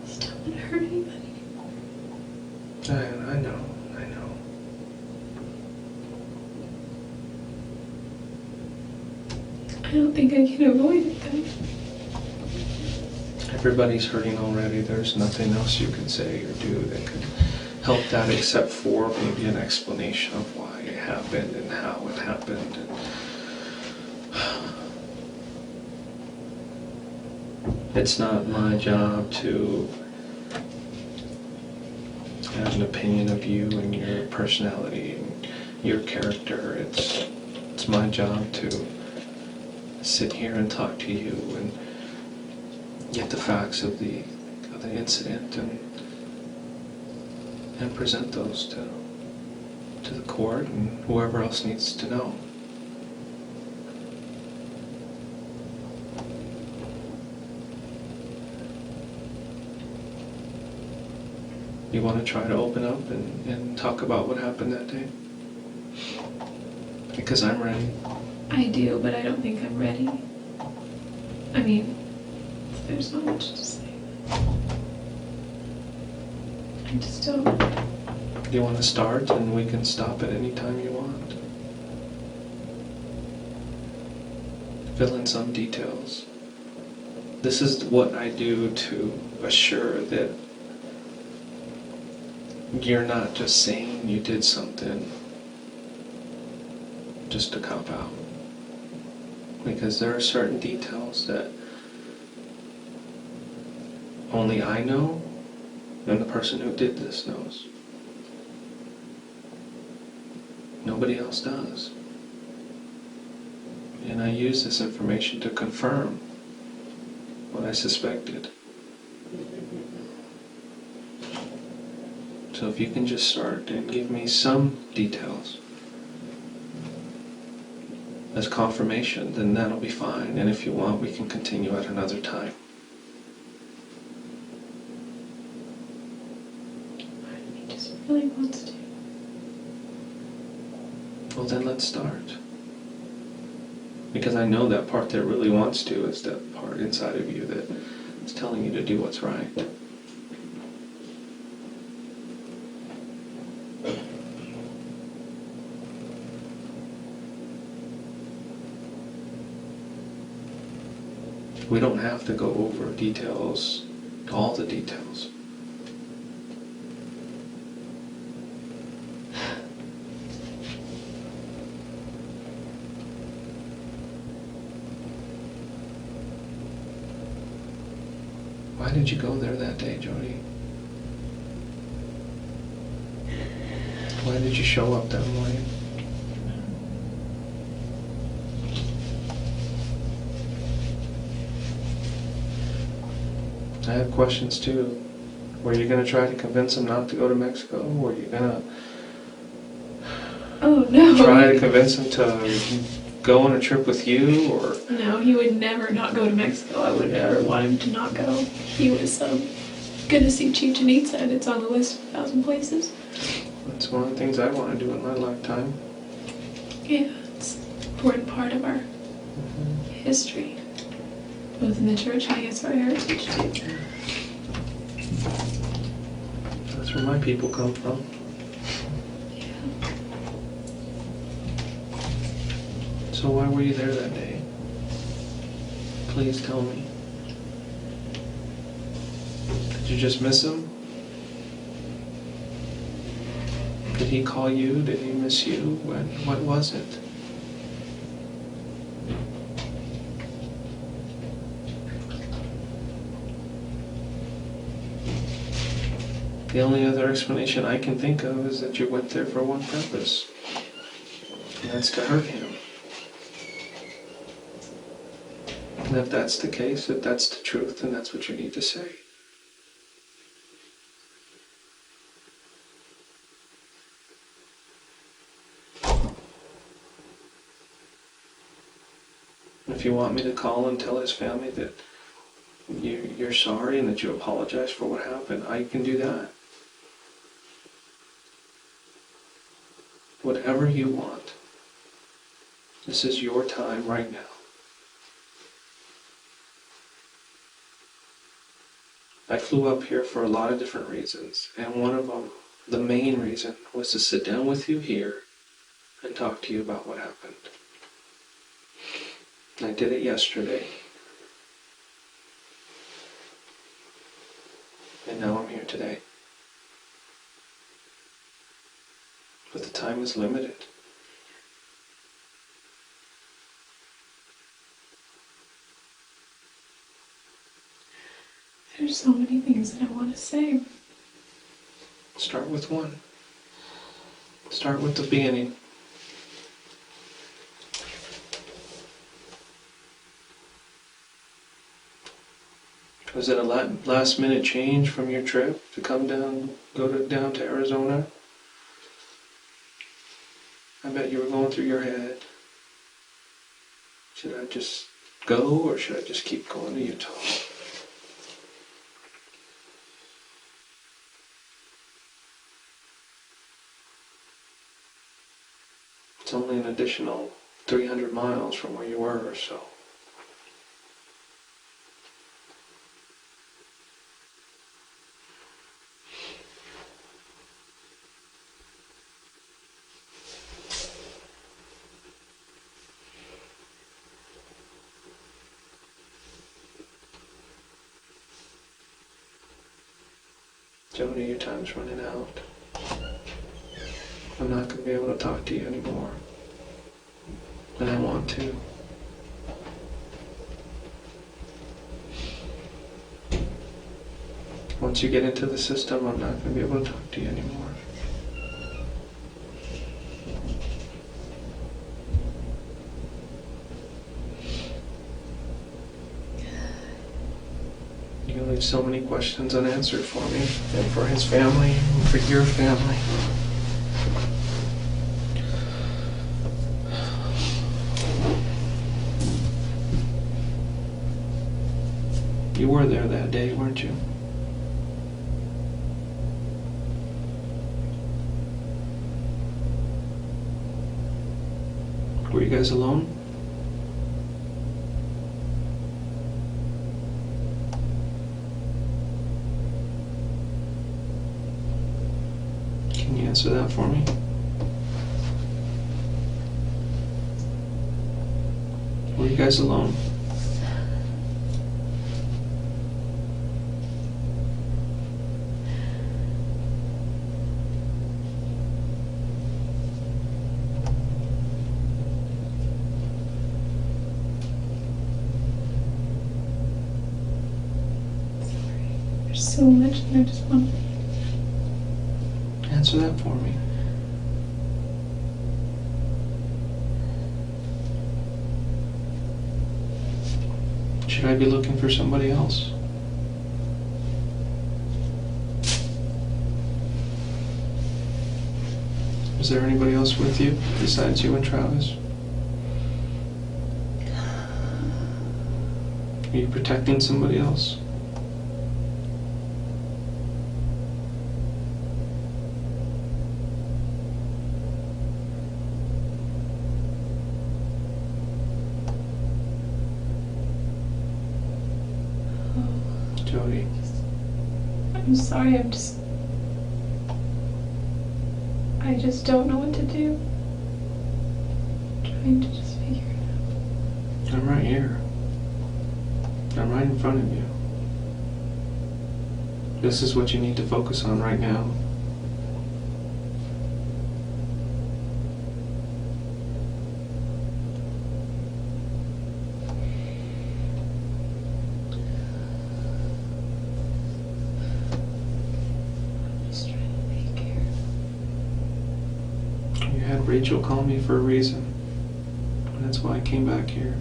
Just don't want to hurt anybody. I know. I don't think I can avoid it though. Everybody's hurting already. There's nothing else you can say or do that could help that except for maybe an explanation of why it happened and how it happened. It's not my job to have an opinion of you and your personality and your character. It's my job to sit here and talk to you and get the facts of the incident and present those to the court and whoever else needs to know. You want to try to open up and talk about what happened that day? Because I'm ready. I do, but I don't think I'm ready. I mean, there's not much to say. I just don't. Do you want to start and we can stop at any time you want? Fill in some details. This is what I do to assure that you're not just saying you did something just to cop out. Because there are certain details that only I know and the person who did this knows. Nobody else does. And I use this information to confirm what I suspected. So if you can just start and give me some details as confirmation, then that'll be fine. And if you want, we can continue at another time. Part of me just really wants to. Well, then let's start. Because I know that part that really wants to is that part inside of you that is telling you to do what's right. We don't have to go over details, all the details. Why did you go there that day, Jodi? Why did you show up that morning? I have questions too. Were you going to try to convince him not to go to Mexico? Were you going to Oh no. try to convince him to go on a trip with you, or? No, he would never not go to Mexico. I would never want him to not go. He was gonna see Chichen Itza, and it's on the list of 1,000 places. That's one of the things I want to do in my lifetime. Yeah, it's an important part of our history, both in the church and I guess our heritage too. That's where my people come from. Yeah. So why were you there that day? Please tell me. Did you just miss him? Did he call you? Did he miss you? What was it? The only other explanation I can think of is that you went there for one purpose, and that's to hurt him. And if that's the case, if that's the truth, then that's what you need to say. If you want me to call and tell his family that you're sorry and that you apologize for what happened, I can do that. Whatever you want. This is your time right now. I flew up here for a lot of different reasons, and one of them, the main reason, was to sit down with you here and talk to you about what happened. I did it yesterday. And now I'm here today. But the time is limited. There's so many things that I want to say. Start with one. Start with the beginning. Was it a last minute change from your trip to come down, down to Arizona? I bet you were going through your head. Should I just go or should I just keep going to Utah? It's only an additional 300 miles from where you were, so. Jodi, your time's running out. I'm not going to be able to talk to you anymore. And I want to. Once you get into the system, I'm not going to be able to talk to you anymore. You leave so many questions unanswered for me, and for his family, and for your family. You were there that day, weren't you? Were you guys alone? Can you answer that for me? Were you guys alone? There's so much and I just want to... Answer that for me. Should I be looking for somebody else? Is there anybody else with you besides you and Travis? Are you protecting somebody else? Jodi. I'm sorry, I just don't know what to do. I'm trying to just figure it out. I'm right here. I'm right in front of you. This is what you need to focus on right now. I'm just trying to think here. You had Rachel call me for a reason. And that's why I came back here.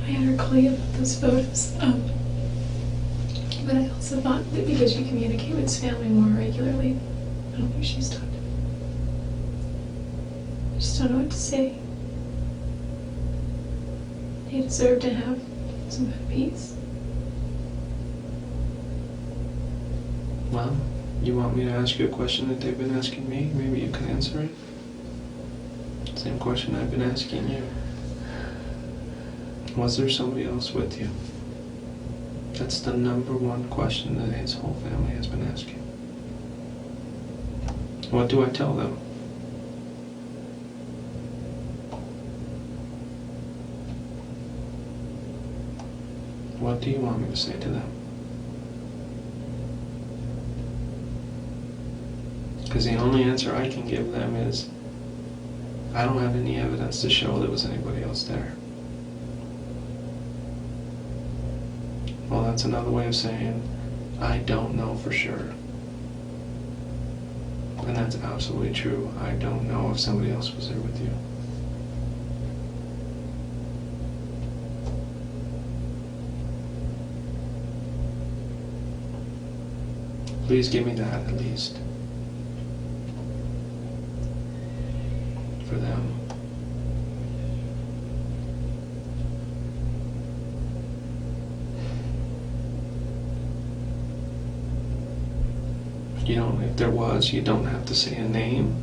I had her call you about those photos. But I also thought that because you communicate with his family more regularly, I don't think she's talked to me. I just don't know what to say. They deserve to have some kind of peace. Well, you want me to ask you a question that they've been asking me? Maybe you can answer it? Same question I've been asking you. Was there somebody else with you? That's the number one question that his whole family has been asking. What do I tell them? What do you want me to say to them? Because the only answer I can give them is, I don't have any evidence to show there was anybody else there. Well, that's another way of saying, I don't know for sure. And that's absolutely true. I don't know if somebody else was there with you. Please give me that at least. For them. You don't, if there was, you don't have to say a name.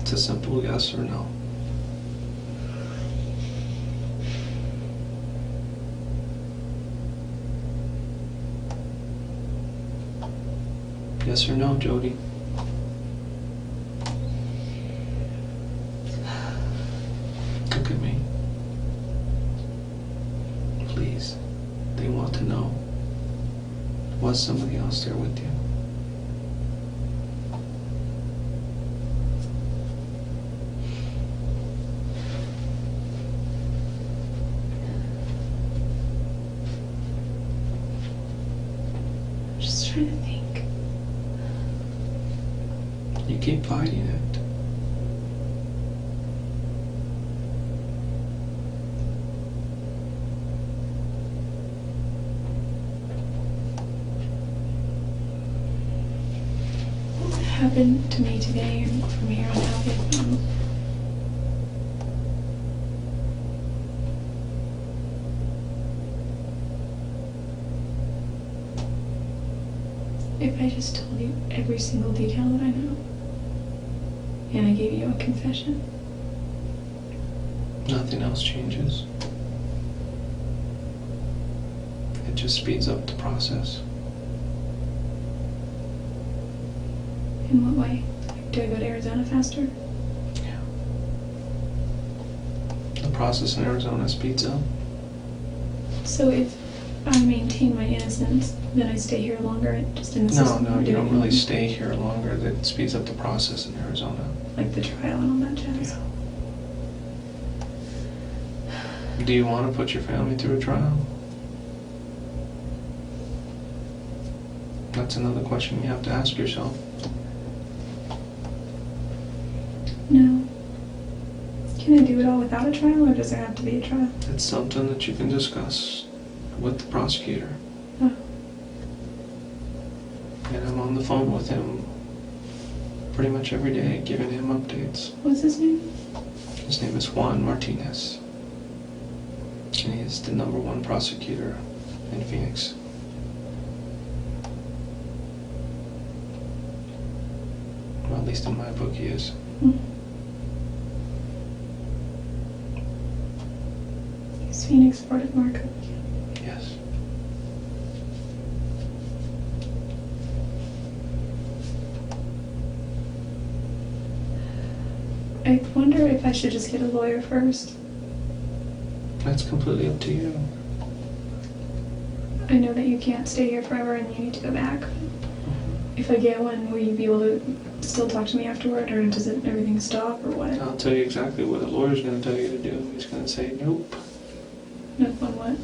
It's a simple yes or no. Yes or no, Jodi? Look at me. Please. They want to know. Was somebody else there with you? I'm just trying to think. You keep fighting it. What happened to me today and from here on out, if I just told you every single detail that I know, and I gave you a confession? Nothing else changes. It just speeds up the process. In what way? Like, do I go to Arizona faster? Yeah. The process in Arizona speeds up. So if I maintain my innocence, then I stay here longer, just in the No, system? no, you don't really stay here longer. That speeds up the process in Arizona. Like the trial and all that jazz? Yeah. Do you want to put your family through a trial? That's another question you have to ask yourself. No. Can I do it all without a trial, or does there have to be a trial? It's something that you can discuss with the prosecutor. Oh. And I'm on the phone with him pretty much every day, giving him updates. What's his name? His name is Juan Martinez. And he is the #1 prosecutor in Phoenix. Well, at least in my book he is. Is Phoenix part of Marco? Yes. I wonder if I should just get a lawyer first. That's completely up to you. I know that you can't stay here forever and you need to go back. If I get one, will you be able to still talk to me afterward, or does everything stop, or what? I'll tell you exactly what a lawyer's going to tell you to do. He's going to say, nope, No, on what?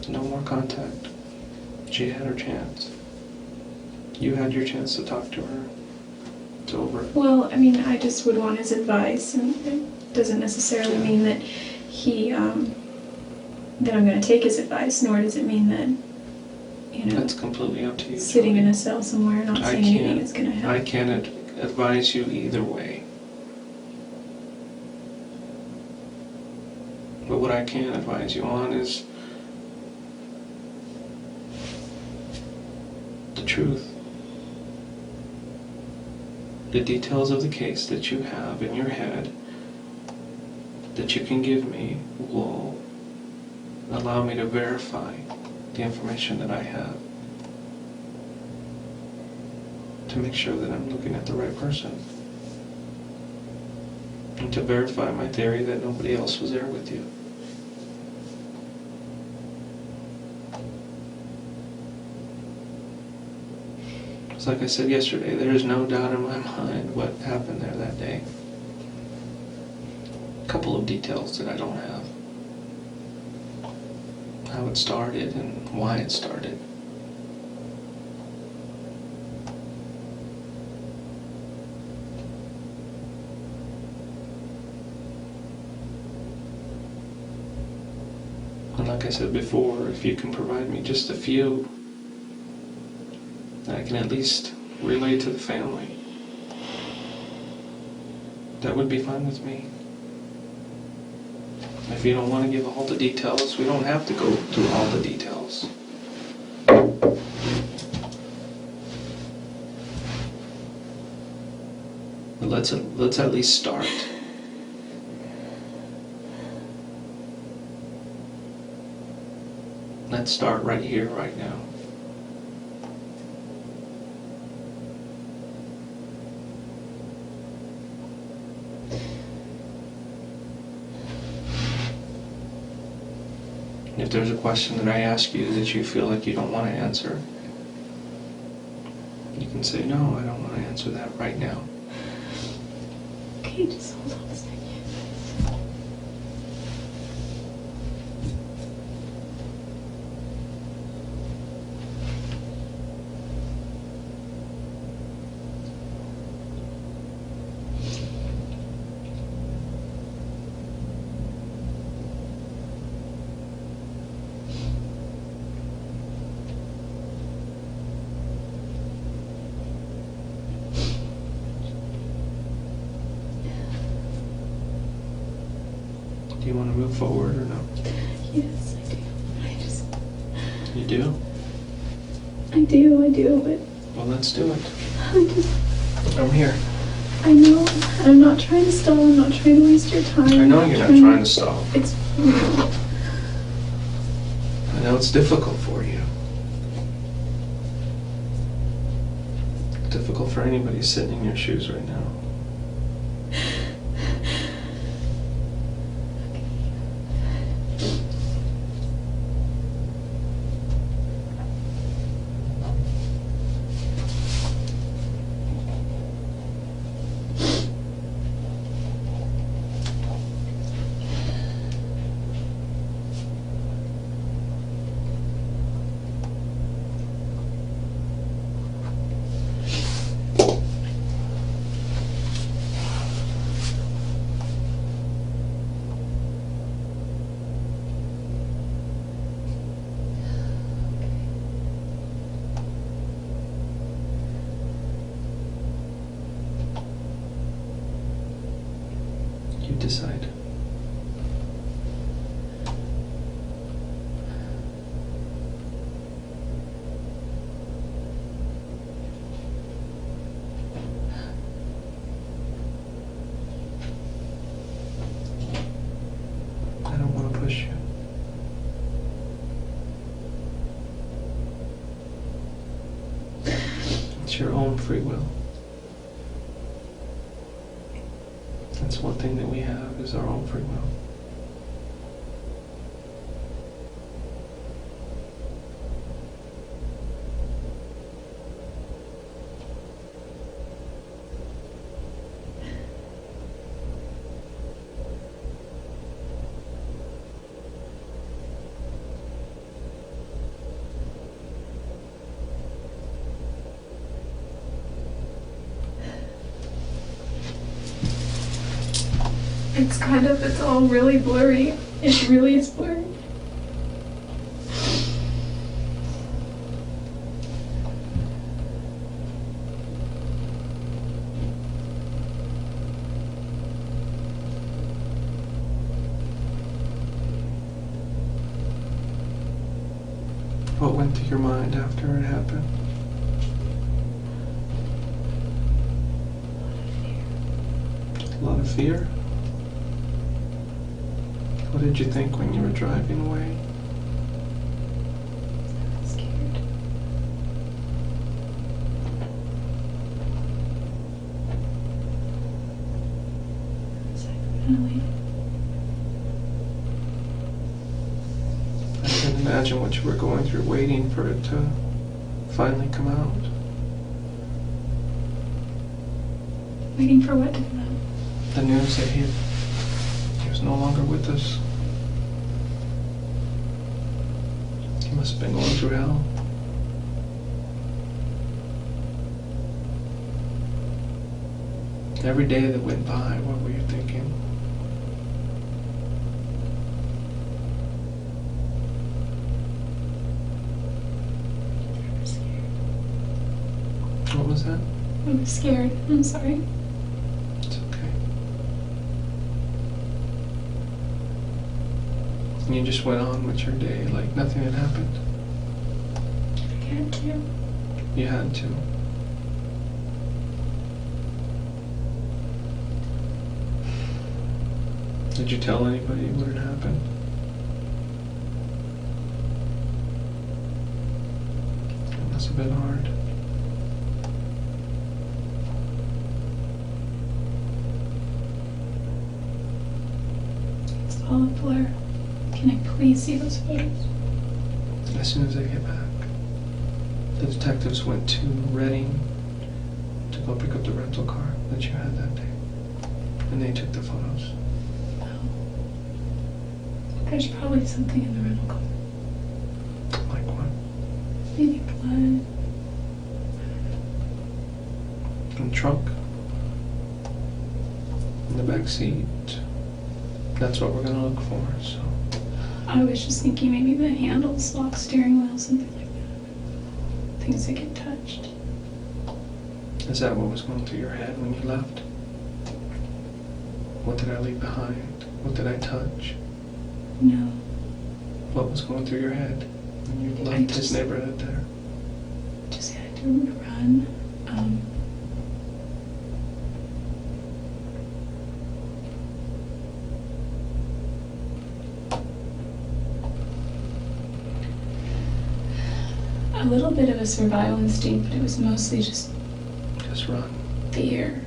no more contact. She had her chance. You had your chance to talk to her. It's over. Well, I mean, I just would want his advice, and it doesn't necessarily mean that that I'm going to take his advice, nor does it mean that, That's completely up to you. sitting Jodi. in a cell somewhere not saying anything is going to help. I can't advise you either way. But what I can advise you on is the truth. The details of the case that you have in your head that you can give me will allow me to verify the information that I have to make sure that I'm looking at the right person and to verify my theory that nobody else was there with you. It's like I said yesterday, there is no doubt in my mind what happened there that day. A couple of details that I don't have. How it started and why it started. And like I said before, if you can provide me just a few that I can at least relay to the family, that would be fine with me. If you don't want to give all the details, we don't have to go through all the details. But let's at least start. Let's start right here, right now. If there's a question that I ask you that you feel like you don't want to answer, you can say, no, I don't want to answer that right now. Okay, just hold on a second. Do you want to move forward or no? Yes, I do. You do? I do, but Well, let's do it. I I'm here. know, I'm not trying to stall, I'm not trying to waste your time. I know you're not trying to stall. It's, I know it's difficult for you. Difficult for anybody sitting in your shoes right now. You decide. I don't want to push you. It's your own free will. That's one thing that we have, is our own free will. it's all really blurry. It really is blurry. What went through your mind after it happened? A lot of fear? What did you think when you were driving away? I was scared. I was hyperventilating. I can't imagine what you were going through waiting for it to finally come out. Waiting for what to come out? The news that he was no longer with us. He must have been going through hell. Every day that went by, what were you thinking? I was scared. What was that? I was scared. I'm sorry. It's okay. And you just went on with your day like nothing had happened. I had to. You had to. Did you tell anybody what had happened? It must have been hard. It's all a blur. Can I please see those photos? As soon as I get back. The detectives went to Reading to go pick up the rental car that you had that day. And they took the photos. Well, there's probably something in the rental car. Like what? Maybe blood. In the trunk? In the back seat? That's what we're gonna look for, so. I was just thinking maybe the handles, lock, steering wheel, something like that. Things that get touched. Is that what was going through your head when you left? What did I leave behind? What did I touch? No. What was going through your head when you I left his just- neighborhood there? Just had to run. A little bit of a survival instinct, but it was mostly just Just run. fear.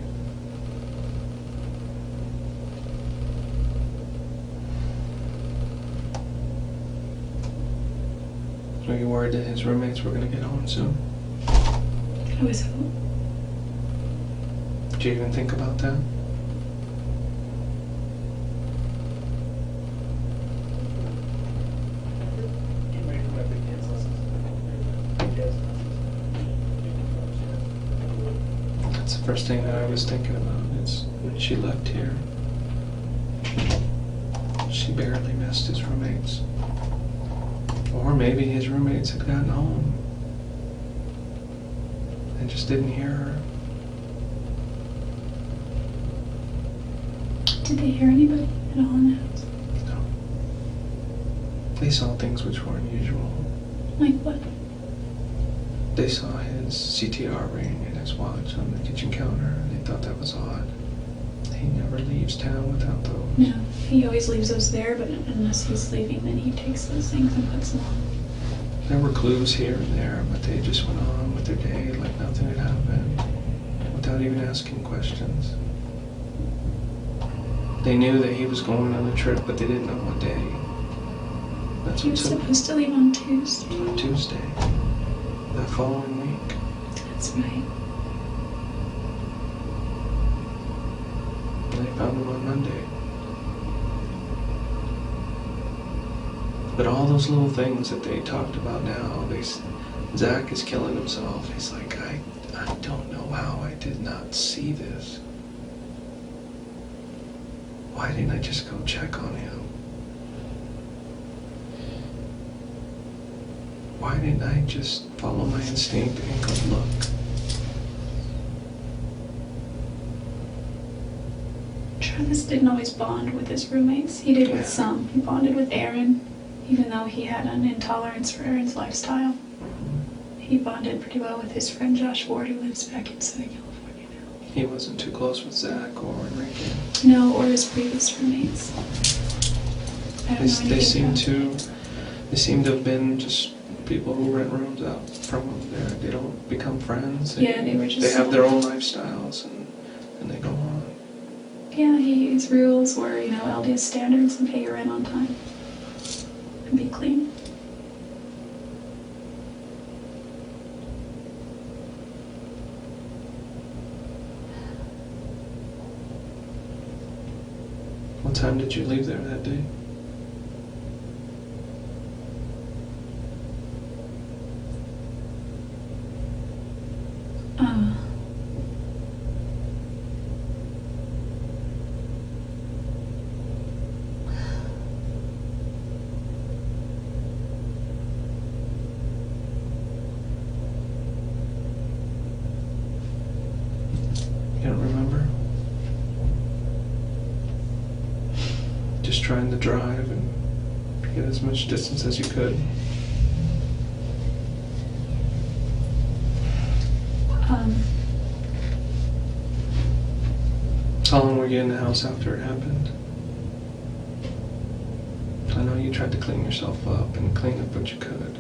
Were you worried that his roommates were gonna get home soon? I was hoping. Did you even think about that? That's the first thing that I was thinking about is when she left here. She barely missed his roommates. Or maybe his roommates had gotten home and just didn't hear her. Did they hear anybody at all in the house? No. They saw things which were unusual. Like what? They saw his CTR ring and his watch on the kitchen counter, and they thought that was odd. He never leaves town without those. No, he always leaves those there, but unless he's leaving, then he takes those things and puts them on. There were clues here and there, but they just went on with their day like nothing had happened, without even asking questions. They knew that he was going on a trip, but they didn't know what day. That's He what was took supposed to leave on Tuesday. Tuesday, that following week. That's right. And they found him on Monday. But all those little things that they talked about now, Zach is killing himself. He's like, I don't know how I did not see this. Why didn't I just go check on him? why didn't I just follow my instinct and go look? Travis didn't always bond with his roommates. He did Yeah. with some. He bonded with Aaron, even though he had an intolerance for Aaron's lifestyle. He bonded pretty well with his friend Josh Ward, who lives back in Southern California now. He wasn't too close with Zach or Enrique. No, or his previous roommates. I don't know They anything seem about to have been just people who rent rooms out from there. They don't become friends. Yeah, they were just. They have their own lifestyles and they go on. Yeah, his rules were, LDS standards and pay your rent on time. And be clean. What time did you leave there that day? You don't remember? Just trying to drive and get as much distance as you could. How long were you in the house after it happened? I know you tried to clean yourself up and clean up what you could.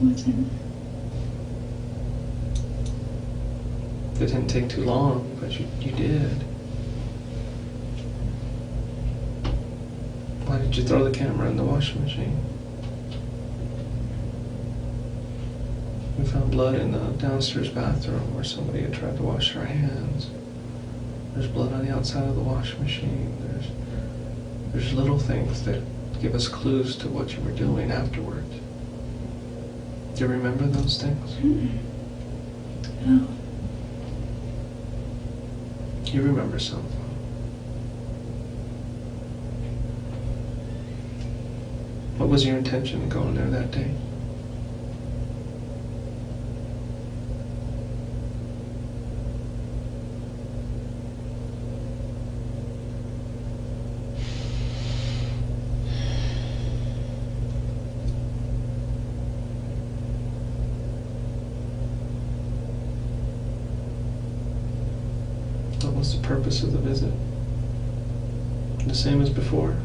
Wasn't. It didn't take too long, but you did. Why did you throw the camera in the washing machine? We found blood in the downstairs bathroom where somebody had tried to wash their hands. There's blood on the outside of the washing machine. There's little things that give us clues to what you were doing afterwards. Do you remember those things? No. You remember some. What was your intention in going there that day? What was the purpose of the visit? The same as before?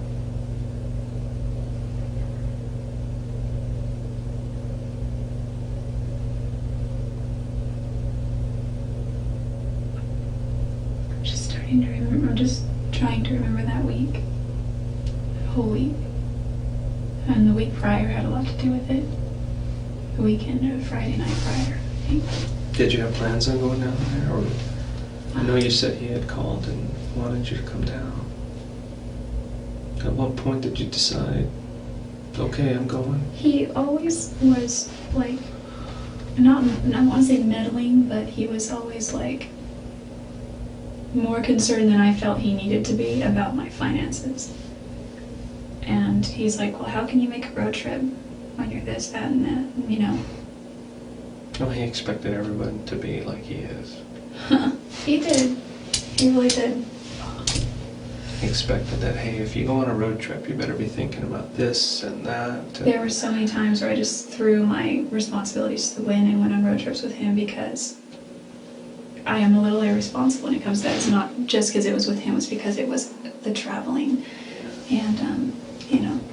I'm just starting to remember. I'm just trying to remember that week. That whole week. And the week prior had a lot to do with it. The weekend of Friday night prior, I think. Did you have plans on going down there? Or I know you said he had called and wanted you to come down. At what point did you decide, okay, I'm going? He always was like, I don't want to say meddling, but he was always like more concerned than I felt he needed to be about my finances. And he's like, well, how can you make a road trip when you're this, that, and that, Well, he expected everyone to be like he is. He did. He really did. He expected that, hey, if you go on a road trip, you better be thinking about this and that. There were so many times where I just threw my responsibilities to the wind and went on road trips with him because I am a little irresponsible when it comes to that. It's not just because it was with him, it's because it was the traveling. And,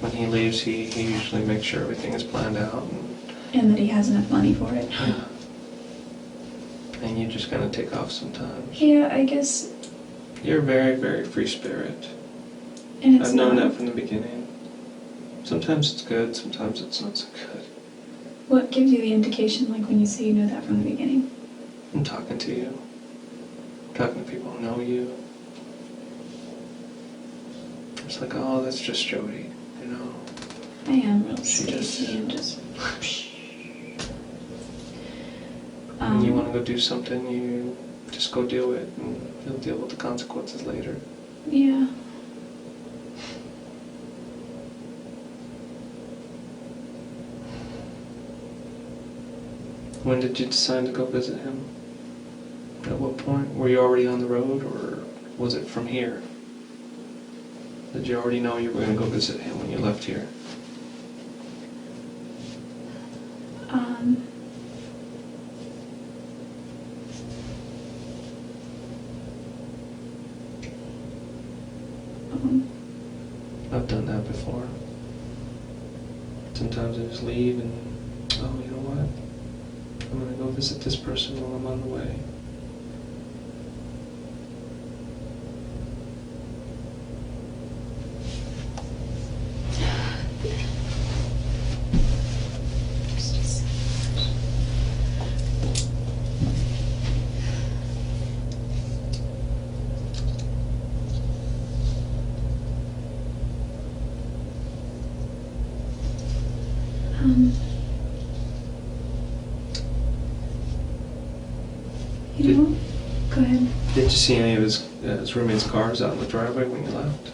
When he leaves, he usually makes sure everything is planned out. And that he has enough money for it. And you just gotta take off sometimes. Yeah, I guess. You're a very, very free spirit. And it's I've known not. that from the beginning. Sometimes it's good, sometimes it's not so good. What gives you the indication, like when you say you knew that from the beginning? I'm talking to you. I'm talking to people who know you. It's like, oh, that's just Jodi, I am real She spacey and just. When you want to go do something, you just go do it, and you'll deal with the consequences later. Yeah. When did you decide to go visit him? At what point? Were you already on the road, or was it from here? Did you already know you were going to go visit him when you left here? I've done that before. Sometimes I just leave and, oh, you know what? I'm going to go visit this person while I'm on the way. You know, go ahead. Did you see any of his roommate's cars out in the driveway when you left?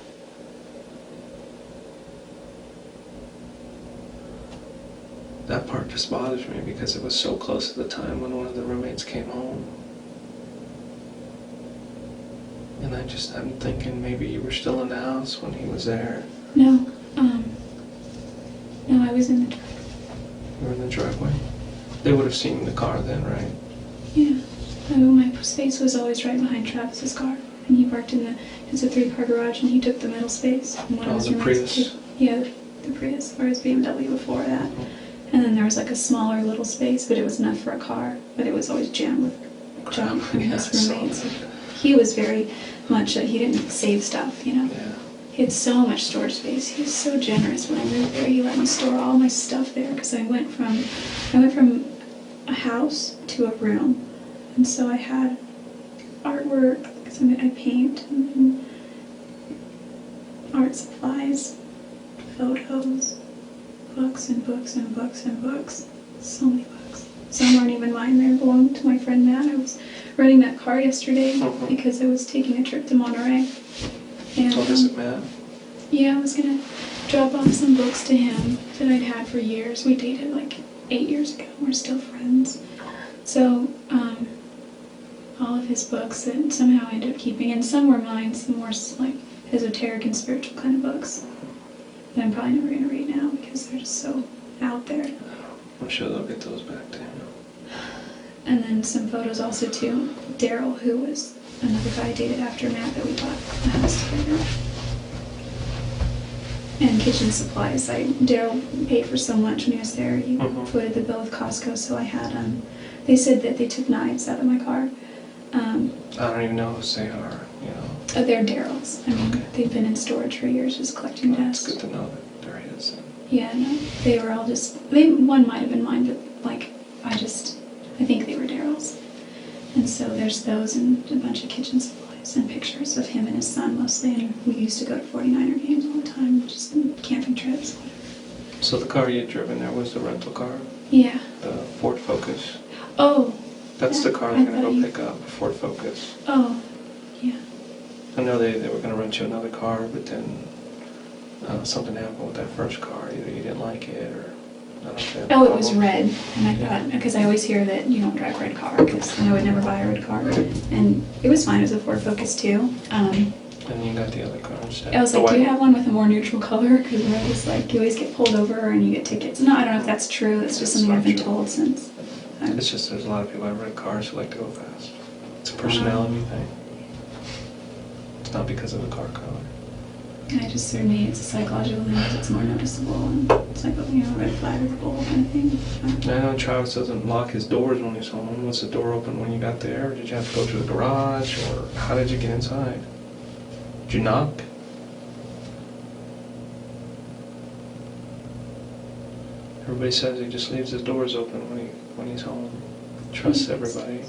That part just bothers me because it was so close to the time when one of the roommates came home. And I'm thinking maybe you were still in the house when he was there. No, I was in the driveway. You were in the driveway? They would have seen the car then, right? Yeah. My space was always right behind Travis's car, and he parked it's a 3-car garage, and he took the middle space. And one of his the roommates Prius? Yeah, the Prius, or his BMW before that. And then there was like a smaller little space, but it was enough for a car, but it was always jammed with junk from his roommates. He was very much, he didn't save stuff, you know. Yeah. He had so much storage space. He was so generous when I moved there. He let me store all my stuff there because I went from a house to a room. And so I had artwork, because I paint, and art supplies, photos, books and books and books and books. So many books. Some aren't even mine. They belong to my friend Matt. I was running that car yesterday because I was taking a trip to Monterey. And, What is it, Matt? Yeah, I was going to drop off some books to him that I'd had for years. We dated like 8 years ago. We're still friends. So, all of his books that somehow I ended up keeping, and some were mine, some more like esoteric and spiritual kind of books that I'm probably never going to read now because they're just so out there. I'm sure they'll get those back to him. And then some photos also too. Daryl, who was another guy I dated after Matt that we bought a house together. And kitchen supplies. Daryl paid for so much when he was there. He footed the bill with Costco, so I had they said that they took knives out of my car. I don't even know who they are, you know. Oh, they're Daryl's. I mean, they've been in storage for years just collecting dust. It's good to know that there he is. Yeah, no, they were all just, one might have been mine, but like, I think they were Daryl's. And so there's those and a bunch of kitchen supplies and pictures of him and his son mostly, and we used to go to 49er games all the time, just camping trips. So the car you had driven there was the rental car? Yeah. The Ford Focus? Oh. That's the car they're going to go pick up, the Ford Focus. Oh, yeah. I know they were going to rent you another car, but then something happened with that first car. Either you didn't like it, or I don't know if they had a Oh, it problem. was red, and I thought, because I always hear that you don't drive a red car, because I would never buy a red car. And it was fine, it was a Ford Focus too. And you got the other car instead. I was The like, do you white have one with a more neutral color? Because I was like, you always get pulled over and you get tickets. No, I don't know if that's true, it's just That's something I've been not true. told since. It's just there's a lot of people that have red cars who like to go fast. It's a personality thing. It's not because of the car color. I just, for me, it's a psychological thing because it's more noticeable, and it's like, you know, a red flag or a bull kind of thing. I know Travis doesn't lock his doors when he's home. Was the door open when you got there? Or did you have to go to the garage? Or how did you get inside? Did you knock? Everybody says he just leaves his doors open when he's home. Trusts everybody.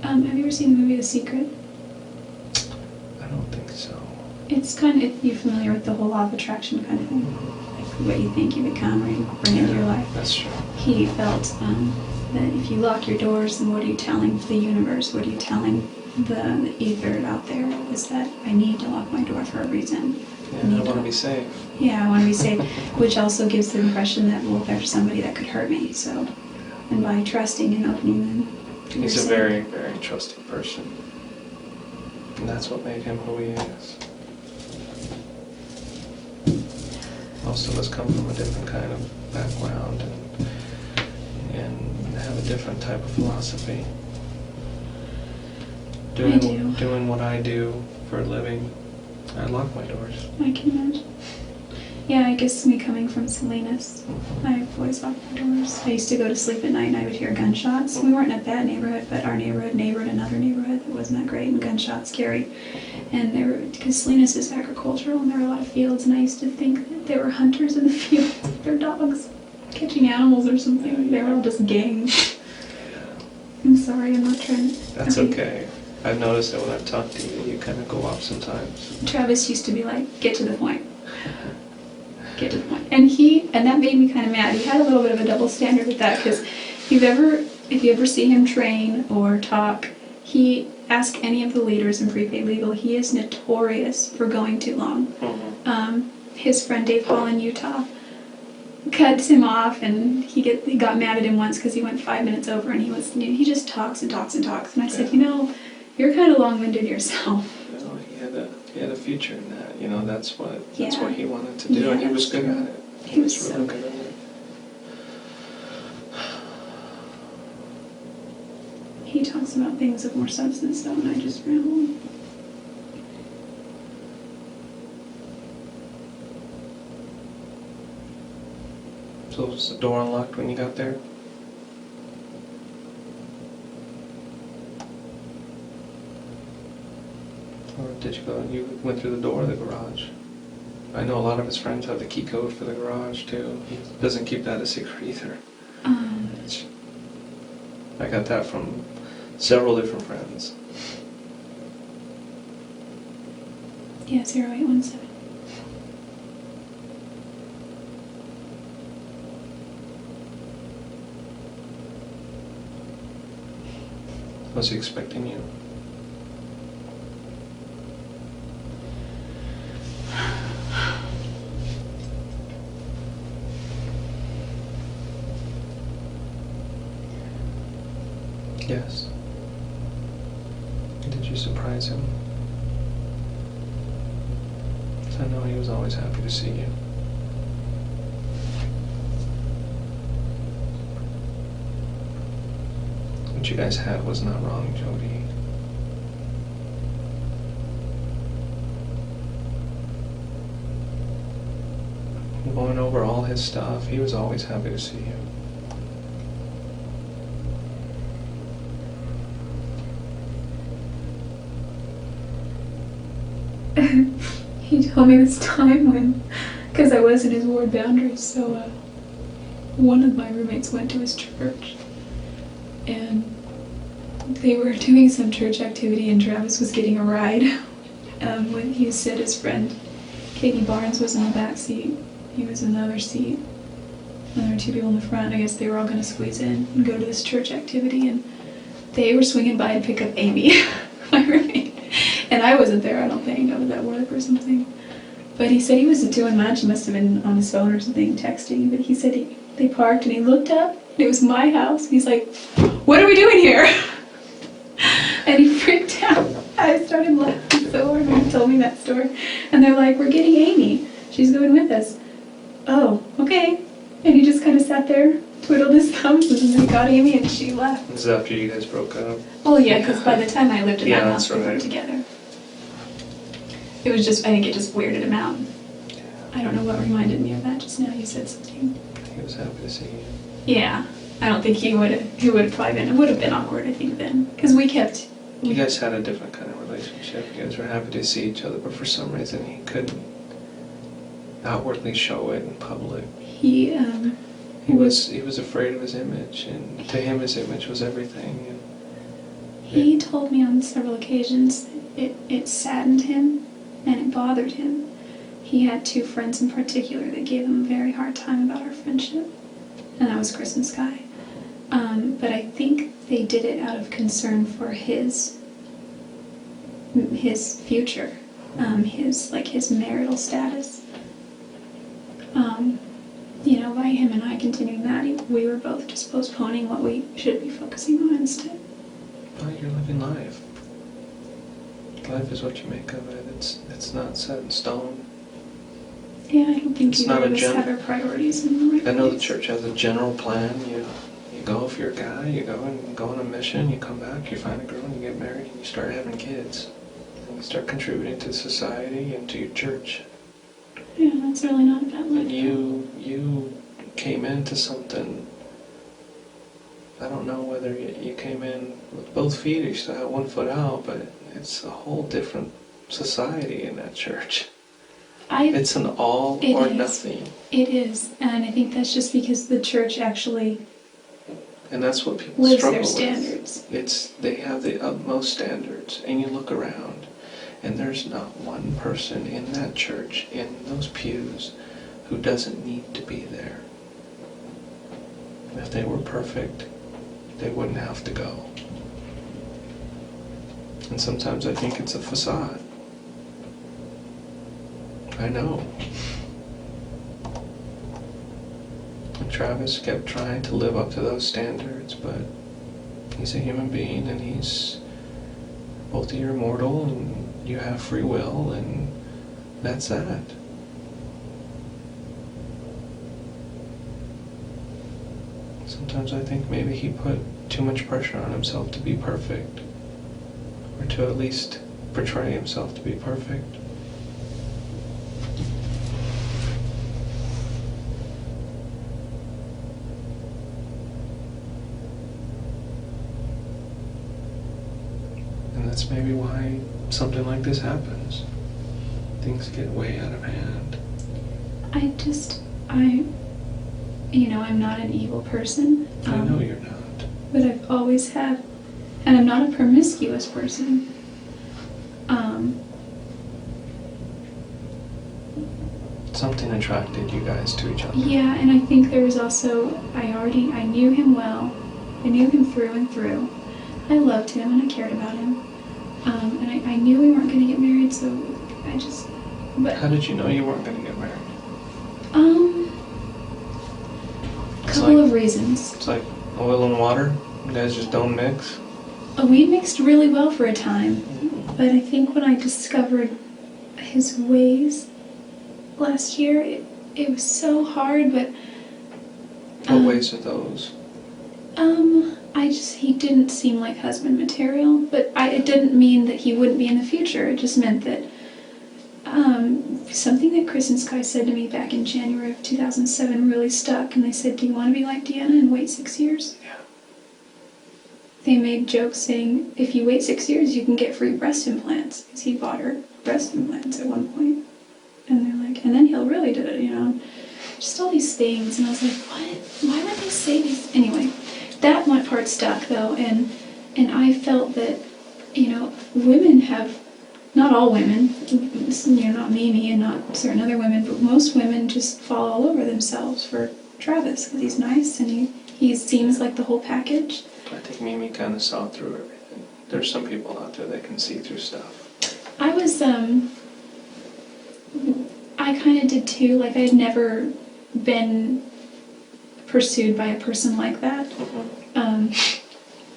Have you ever seen the movie The Secret? I don't think so. It's kind of, you're familiar with the whole law of attraction kind of thing. Like what you think you become or you bring into your life. That's true. He felt that if you lock your doors, then what are you telling the universe? What are you telling the ether out there is that I need to lock my door for a reason. Yeah, I want to be safe. Yeah, I want to be safe, which also gives the impression that, well, there's somebody that could hurt me, so, and by trusting and opening them to He's your a safe. very, very trusting person. And that's what made him who he is. Most of us come from a different kind of background and have a different type of philosophy. Doing what I do for a living, I lock my doors. I can imagine. Yeah, I guess me coming from Salinas, I've always locked my doors. I used to go to sleep at night and I would hear gunshots. We weren't in a bad neighborhood, but our neighborhood neighbored another neighborhood that wasn't that great, and gunshots scary. And there were, because Salinas is agricultural and there were a lot of fields, and I used to think that there were hunters in the fields with their dogs catching animals or something. They were all just gangs. I'm sorry, I'm not trying to... That's okay. I've noticed that when I've talked to you, you kind of go off sometimes. Travis used to be like, get to the point. Get to the point. And that made me kind of mad. He had a little bit of a double standard with that, because if you ever see him train or talk, ask any of the leaders in prepaid legal, he is notorious for going too long. His friend Dave Hall in Utah cuts him off, and he got mad at him once because he went 5 minutes over, and he just talks and talks and talks. And I said, you're kind of long-winded yourself. No, he had a future in that. That's what Yeah. he wanted to do, Yeah, and he was that's good true. at it. He was really so good at it. He talks about things of more substance, though, and I just ramble. So was the door unlocked when you got there? Or did you went through the door of the garage? I know a lot of his friends have the key code for the garage too. He doesn't keep that a secret either. I got that from several different friends. Yeah, 0817. Was he expecting you? Yes. Did you surprise him? 'Cause I know he was always happy to see you. What you guys had was not wrong, Jodi. Going over all his stuff, he was always happy to see you. He told me this time because I was in his ward boundaries, so one of my roommates went to his church, and they were doing some church activity, and Travis was getting a ride when he said his friend Katie Barnes was in the back seat. He was in the other seat, and there were two people in the front. I guess they were all going to squeeze in and go to this church activity, and they were swinging by and pick up Amy, my roommate. And I wasn't there, I don't think. I was at work or something. But he said he wasn't doing much. He must have been on his phone or something, texting. But he said they parked, and he looked up, and it was my house. He's like, "What are we doing here?" And he freaked out. I started laughing so hard when he told me that story. And they're like, "We're getting Amy. She's going with us." "Oh, okay." And he just kind of sat there, twiddled his thumbs, and then they got Amy, and she left. This is after you guys broke up. Oh yeah, because by the time I lived in that house, that's we were right. together. It was just, I think it just weirded him out. I don't know what reminded me of that just now. You said something. He was happy to see you. Yeah, I don't think he would have probably been, it would have been awkward, I think, then. Because You guys had a different kind of relationship. You guys were happy to see each other, but for some reason he couldn't outwardly show it in public. He was afraid of his image, and to him his image was everything. And he told me on several occasions it saddened him and it bothered him. He had two friends in particular that gave him a very hard time about our friendship, and that was Chris and Sky. But I think they did it out of concern for his his future, his marital status. By him and I continuing that, we were both just postponing what we should be focusing on instead. Well, you're living life. Life is what you make of it. It's not set in stone. Yeah, I don't think It's either not of a us have our priorities in the right I know the place. church has a general plan. You go if you're a guy, you go on a mission, you come back, you find a girl, and you get married, and you start having kids. And you start contributing to society and to your church. Yeah, that's really not a bad life. And you came into something, I don't know whether you came in with both feet or you still had one foot out, but it's a whole different society in that church. It's an all It or is. nothing. It is, and I think that's just because the church actually And that's what people lives struggle their with. standards. They have the utmost standards, and you look around, and there's not one person in that church, in those pews, who doesn't need to be there. If they were perfect, they wouldn't have to go. And sometimes I think it's a facade. I know. And Travis kept trying to live up to those standards, but he's a human being, and both of you are mortal, and you have free will, and that's that. Sometimes I think maybe he put too much pressure on himself to be perfect, or to at least portray himself to be perfect. And that's maybe why something like this happens. Things get way out of hand. I'm not an evil person. I know you're not. But I've always had, and I'm not a promiscuous person. Something attracted you guys to each other. Yeah, and I think there was also, I knew him well. I knew him through and through. I loved him and I cared about him. And I knew we weren't going to get married, so How did you know you weren't going to get married? Couple of reasons. It's like oil and water. You guys just don't mix. We mixed really well for a time, but I think when I discovered his ways last year, it was so hard, but... What ways are those? he didn't seem like husband material, but it didn't mean that he wouldn't be in the future. It just meant that, something that Chris and Sky said to me back in January of 2007 really stuck, and they said, "Do you want to be like Deanna and wait 6 years?" Yeah. They made jokes saying, if you wait 6 years, you can get free breast implants, because he bought her breast implants at one point. And they're like, and then he'll really do it, Just all these things, and I was like, what? Why would they say these? Anyway, that one part stuck, though, and I felt that, women have, not all women, not Mimi and not certain other women, but most women just fall all over themselves for Travis, because he's nice, and he seems like the whole package. I think Mimi kind of saw through everything. There's some people out there that can see through stuff. I kind of did too. Like, I had never been pursued by a person like that.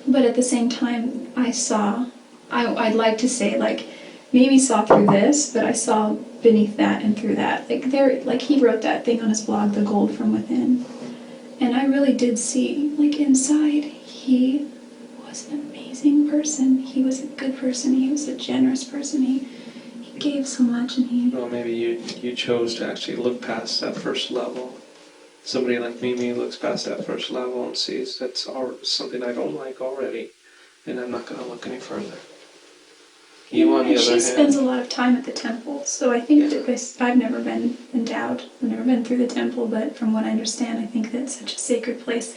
But at the same time, I'd like to say, like, maybe saw through this, but I saw beneath that and through that. Like he wrote that thing on his blog, The Gold from Within. And I really did see, like, inside, he was an amazing person. He was a good person. He was a generous person. He gave so much, and Well, maybe you chose to actually look past that first level. Somebody like Mimi looks past that first level and sees that's something I don't like already, and I'm not going to look any further. You, on the other she hand, spends a lot of time at the temple, so I think that I've never been endowed. I've never been through the temple, but from what I understand, I think that's such a sacred place,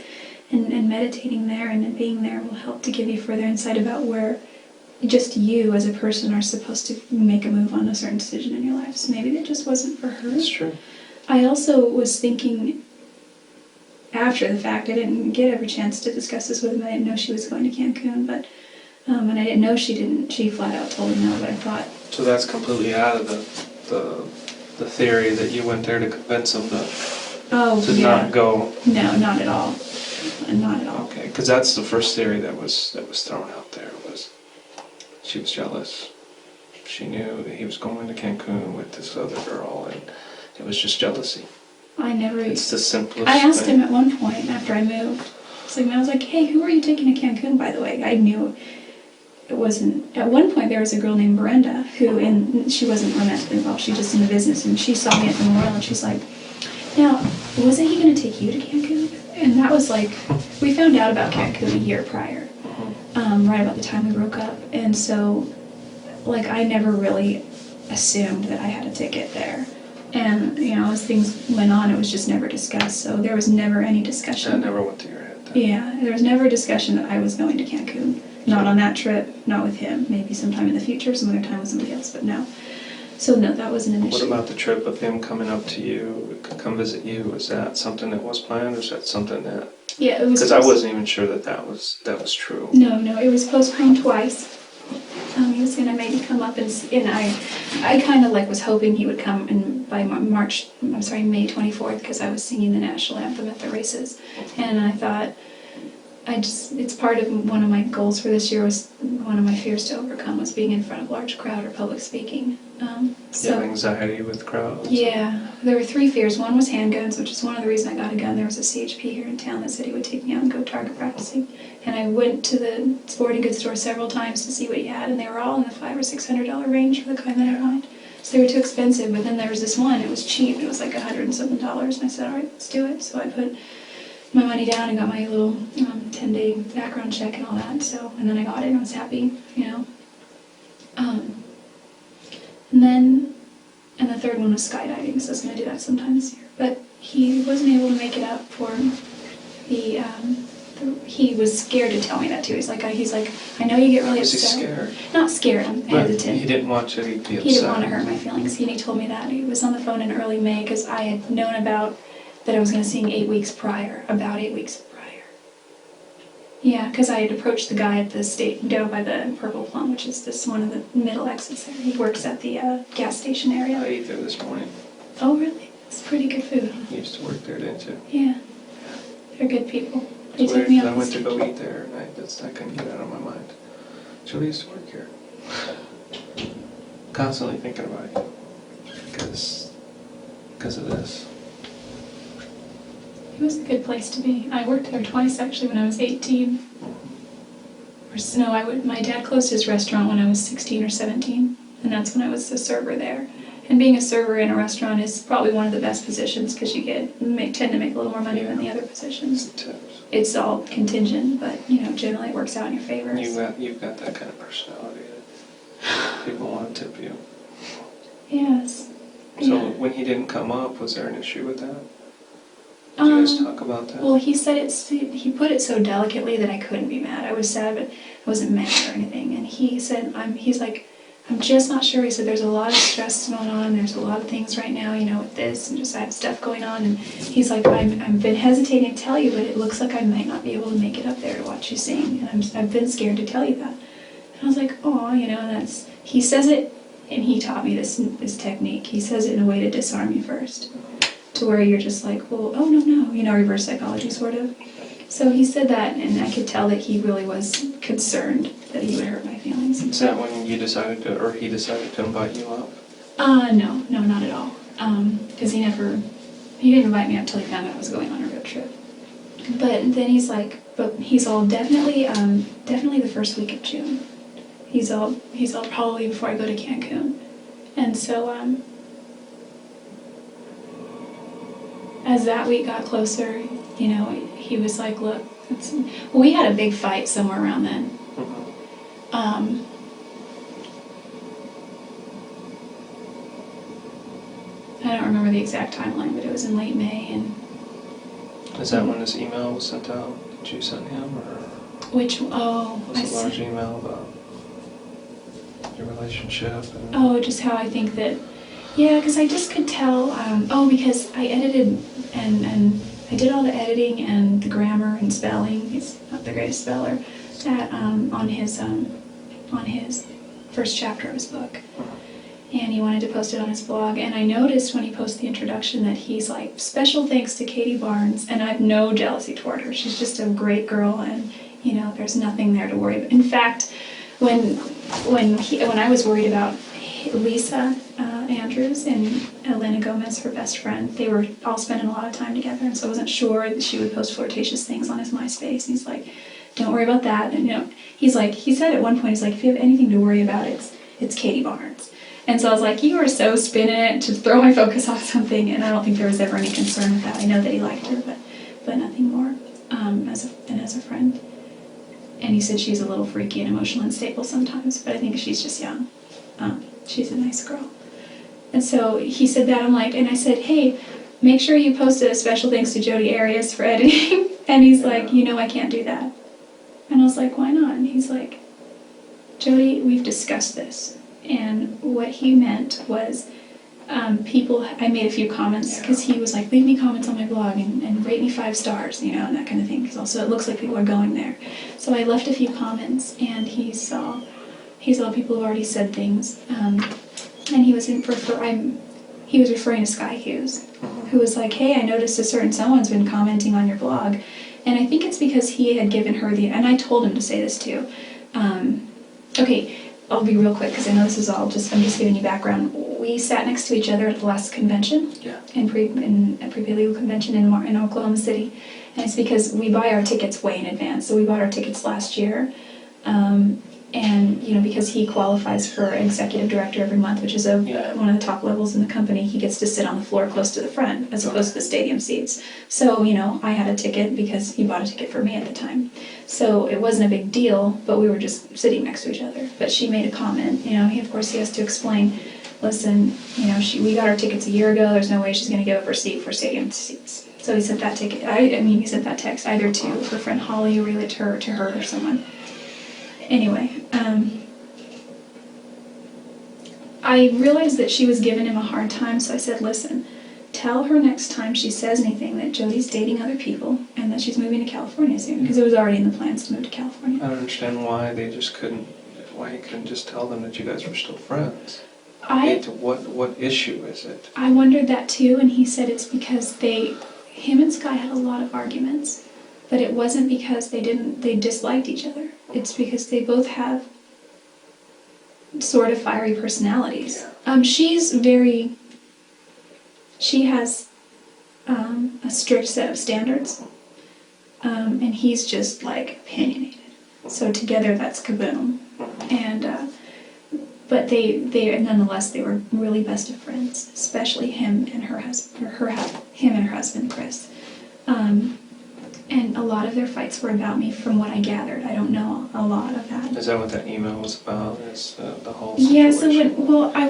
and meditating there and being there will help to give you further insight about where just you as a person are supposed to make a move on a certain decision in your life. So maybe that just wasn't for her. That's true. I also was thinking, after the fact, I didn't get every chance to discuss this with him. I didn't know she was going to Cancun, but And I didn't know she didn't. She flat out told me no, but I thought, So that's completely out of the theory that you went there to convince him oh, to yeah. not go. No, not at all. Not at all. Okay, because that's the first theory that was thrown out there, was she was jealous. She knew that he was going to Cancun with this other girl, and it was just jealousy. I never. It's the simplest I asked thing. him at one point after I moved. I was like, hey, who are you taking to Cancun, by the way? I knew it wasn't. At one point, there was a girl named Brenda who, and she wasn't romantically involved, she just in the business, and she saw me at the memorial, and she's like, now, wasn't he going to take you to Cancun? And that was like, we found out about Cancun a year prior, right about the time we broke up. And so, like, I never really assumed that I had a ticket there. And, you know, as things went on, it was just never discussed. So there was never any discussion. That never went through your head then. Yeah, there was never a discussion that I was going to Cancun. Not on that trip, not with him. Maybe sometime in the future, some other time with somebody else, but no. So no, that wasn't an issue. What about the trip of him coming up to you, come visit you? Was that something that was planned, or is that something that... Yeah, it was... Because I wasn't even sure that was true. No, it was postponed twice. He was gonna maybe come up and I kind of like was hoping he would come by May 24th, because I was singing the national anthem at the races, and I thought, it's part of one of my goals for this year, was one of my fears to overcome was being in front of a large crowd or public speaking. You have anxiety with crowds? Yeah, there were 3 fears. One was handguns, which is one of the reasons I got a gun. There was a CHP here in town that said he would take me out and go target practicing. And I went to the sporting goods store several times to see what he had, and they were all in the $500 or $600 range for the kind that I wanted. So they were too expensive, but then there was this one, it was cheap. It was like $100 and something, and I said, all right, let's do it. So I put my money down and got my little 10-day background check and all that. And then I got it and I was happy, you know. And the third one was skydiving, so I was going to do that sometime this year. But he wasn't able to make it up for he was scared to tell me that too. He's like, I know you get really Was he upset. scared? Not scared, I'm hesitant. He didn't want you to be upset. He didn't want to hurt my feelings. He told me that. He was on the phone in early May because I had known about that I was going to sing 8 weeks prior, about 8 weeks prior. Yeah, because I had approached the guy at the state down by the Purple Plum, which is this one of the middle exits there. He works at the gas station area. I ate there this morning. Oh, really? It's pretty good food. You used to work there, didn't you? Yeah. They're good people. They So took me I out went to go eat there, and I couldn't get it out of my mind. Jodi used to work here. Constantly thinking about you. Because of this. It was a good place to be. I worked there twice actually when I was 18. My dad closed his restaurant when I was 16 or 17, and that's when I was a server there. And being a server in a restaurant is probably one of the best positions because you tend to make a little more money than the other positions. Tips. It's all contingent, but generally it works out in your favor. You've got that kind of personality that people want to tip you. Yes. So when he didn't come up, was there an issue with that? Did you guys talk about that? Well, he said he put it so delicately that I couldn't be mad. I was sad, but I wasn't mad or anything. And he said, he's like, I'm just not sure. He said, there's a lot of stress going on. There's a lot of things right now, with this, and just I have stuff going on. And he's like, I've been hesitating to tell you, but it looks like I might not be able to make it up there to watch you sing. And I've been scared to tell you that. And I was like, oh, he says it, and he taught me this technique. He says it in a way to disarm you first, to where you're just like, well, oh, no, reverse psychology sort of. So he said that, and I could tell that he really was concerned that he would hurt my feelings. Is that when you decided to, or he decided to invite you up? No, not at all. Because he didn't invite me up till he found out I was going on a road trip. But then he's like, he's all definitely the first week of June. He's all probably before I go to Cancun. And so, as that week got closer, he was like, look, we had a big fight somewhere around then. I don't remember the exact timeline, but it was in late May. And is that when this email was sent out? Did you send him, or was a large email about your relationship? Just how I think that, because I just could tell, because I edited and I did all the editing and the grammar and spelling. He's not the greatest speller. on his first chapter of his book. And he wanted to post it on his blog. And I noticed when he posted the introduction that he's like, special thanks to Katie Barnes. And I have no jealousy toward her. She's just a great girl, and there's nothing there to worry about. In fact, when I was worried about Lisa Andrews and Elena Gomez, her best friend, they were all spending a lot of time together, and so I wasn't sure that she would post flirtatious things on his MySpace. And he's like, don't worry about that. And he said at one point, he's like, if you have anything to worry about, it's Katie Barnes. And so I was like, you were so spinning it to throw my focus off something, and I don't think there was ever any concern with that. I know that he liked her, but nothing more as a friend. And he said she's a little freaky and emotionally unstable sometimes, but I think she's just young. She's a nice girl. And so he said that, and I said, hey, make sure you posted a special thanks to Jodi Arias for editing. And he's like, I can't do that. And I was like, why not? And he's like, Jodi, we've discussed this. And what he meant was I made a few comments, because he was like, leave me comments on my blog and rate me 5 stars, and that kind of thing, because also it looks like people are going there. So I left a few comments, and he saw people who already said things, and he was referring to Sky Hughes, who was like, hey, I noticed a certain someone's been commenting on your blog. And I think it's because he had given her and I told him to say this too. Okay, I'll be real quick, because I know this is I'm just giving you background. We sat next to each other at the last convention, in a pre-legal convention in Oklahoma City. And it's because we buy our tickets way in advance. So we bought our tickets last year. And because he qualifies for executive director every month, which is one of the top levels in the company, he gets to sit on the floor close to the front as opposed to the stadium seats. So I had a ticket because he bought a ticket for me at the time. So it wasn't a big deal, but we were just sitting next to each other. But she made a comment. He has to explain. Listen, we got our tickets a year ago. There's no way she's going to give up her seat for stadium seats. So he sent that ticket. He sent that text either to her friend Holly, or relayed to her or someone. Anyway, I realized that she was giving him a hard time, so I said, listen, tell her next time she says anything that Jodi's dating other people and that she's moving to California soon, because it was already in the plans to move to California. I don't understand why you couldn't just tell them that you guys were still friends. What issue is it? I wondered that too, and he said it's because him and Sky had a lot of arguments, but it wasn't because they disliked each other. It's because they both have sort of fiery personalities. She has a strict set of standards, and he's just like opinionated. So together that's kaboom. And but nonetheless they were really best of friends, especially him and her husband Chris. And a lot of their fights were about me, from what I gathered. I don't know a lot of that. Is that what that email was about? Is the whole situation? Yeah.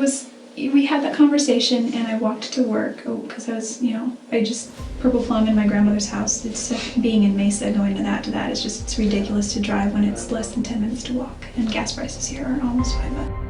So we had that conversation, and I walked to work because I was, I just Purple Plum in my grandmother's house. It's being in Mesa, going to that is just, it's ridiculous to drive when it's less than 10 minutes to walk, and gas prices here are almost $5.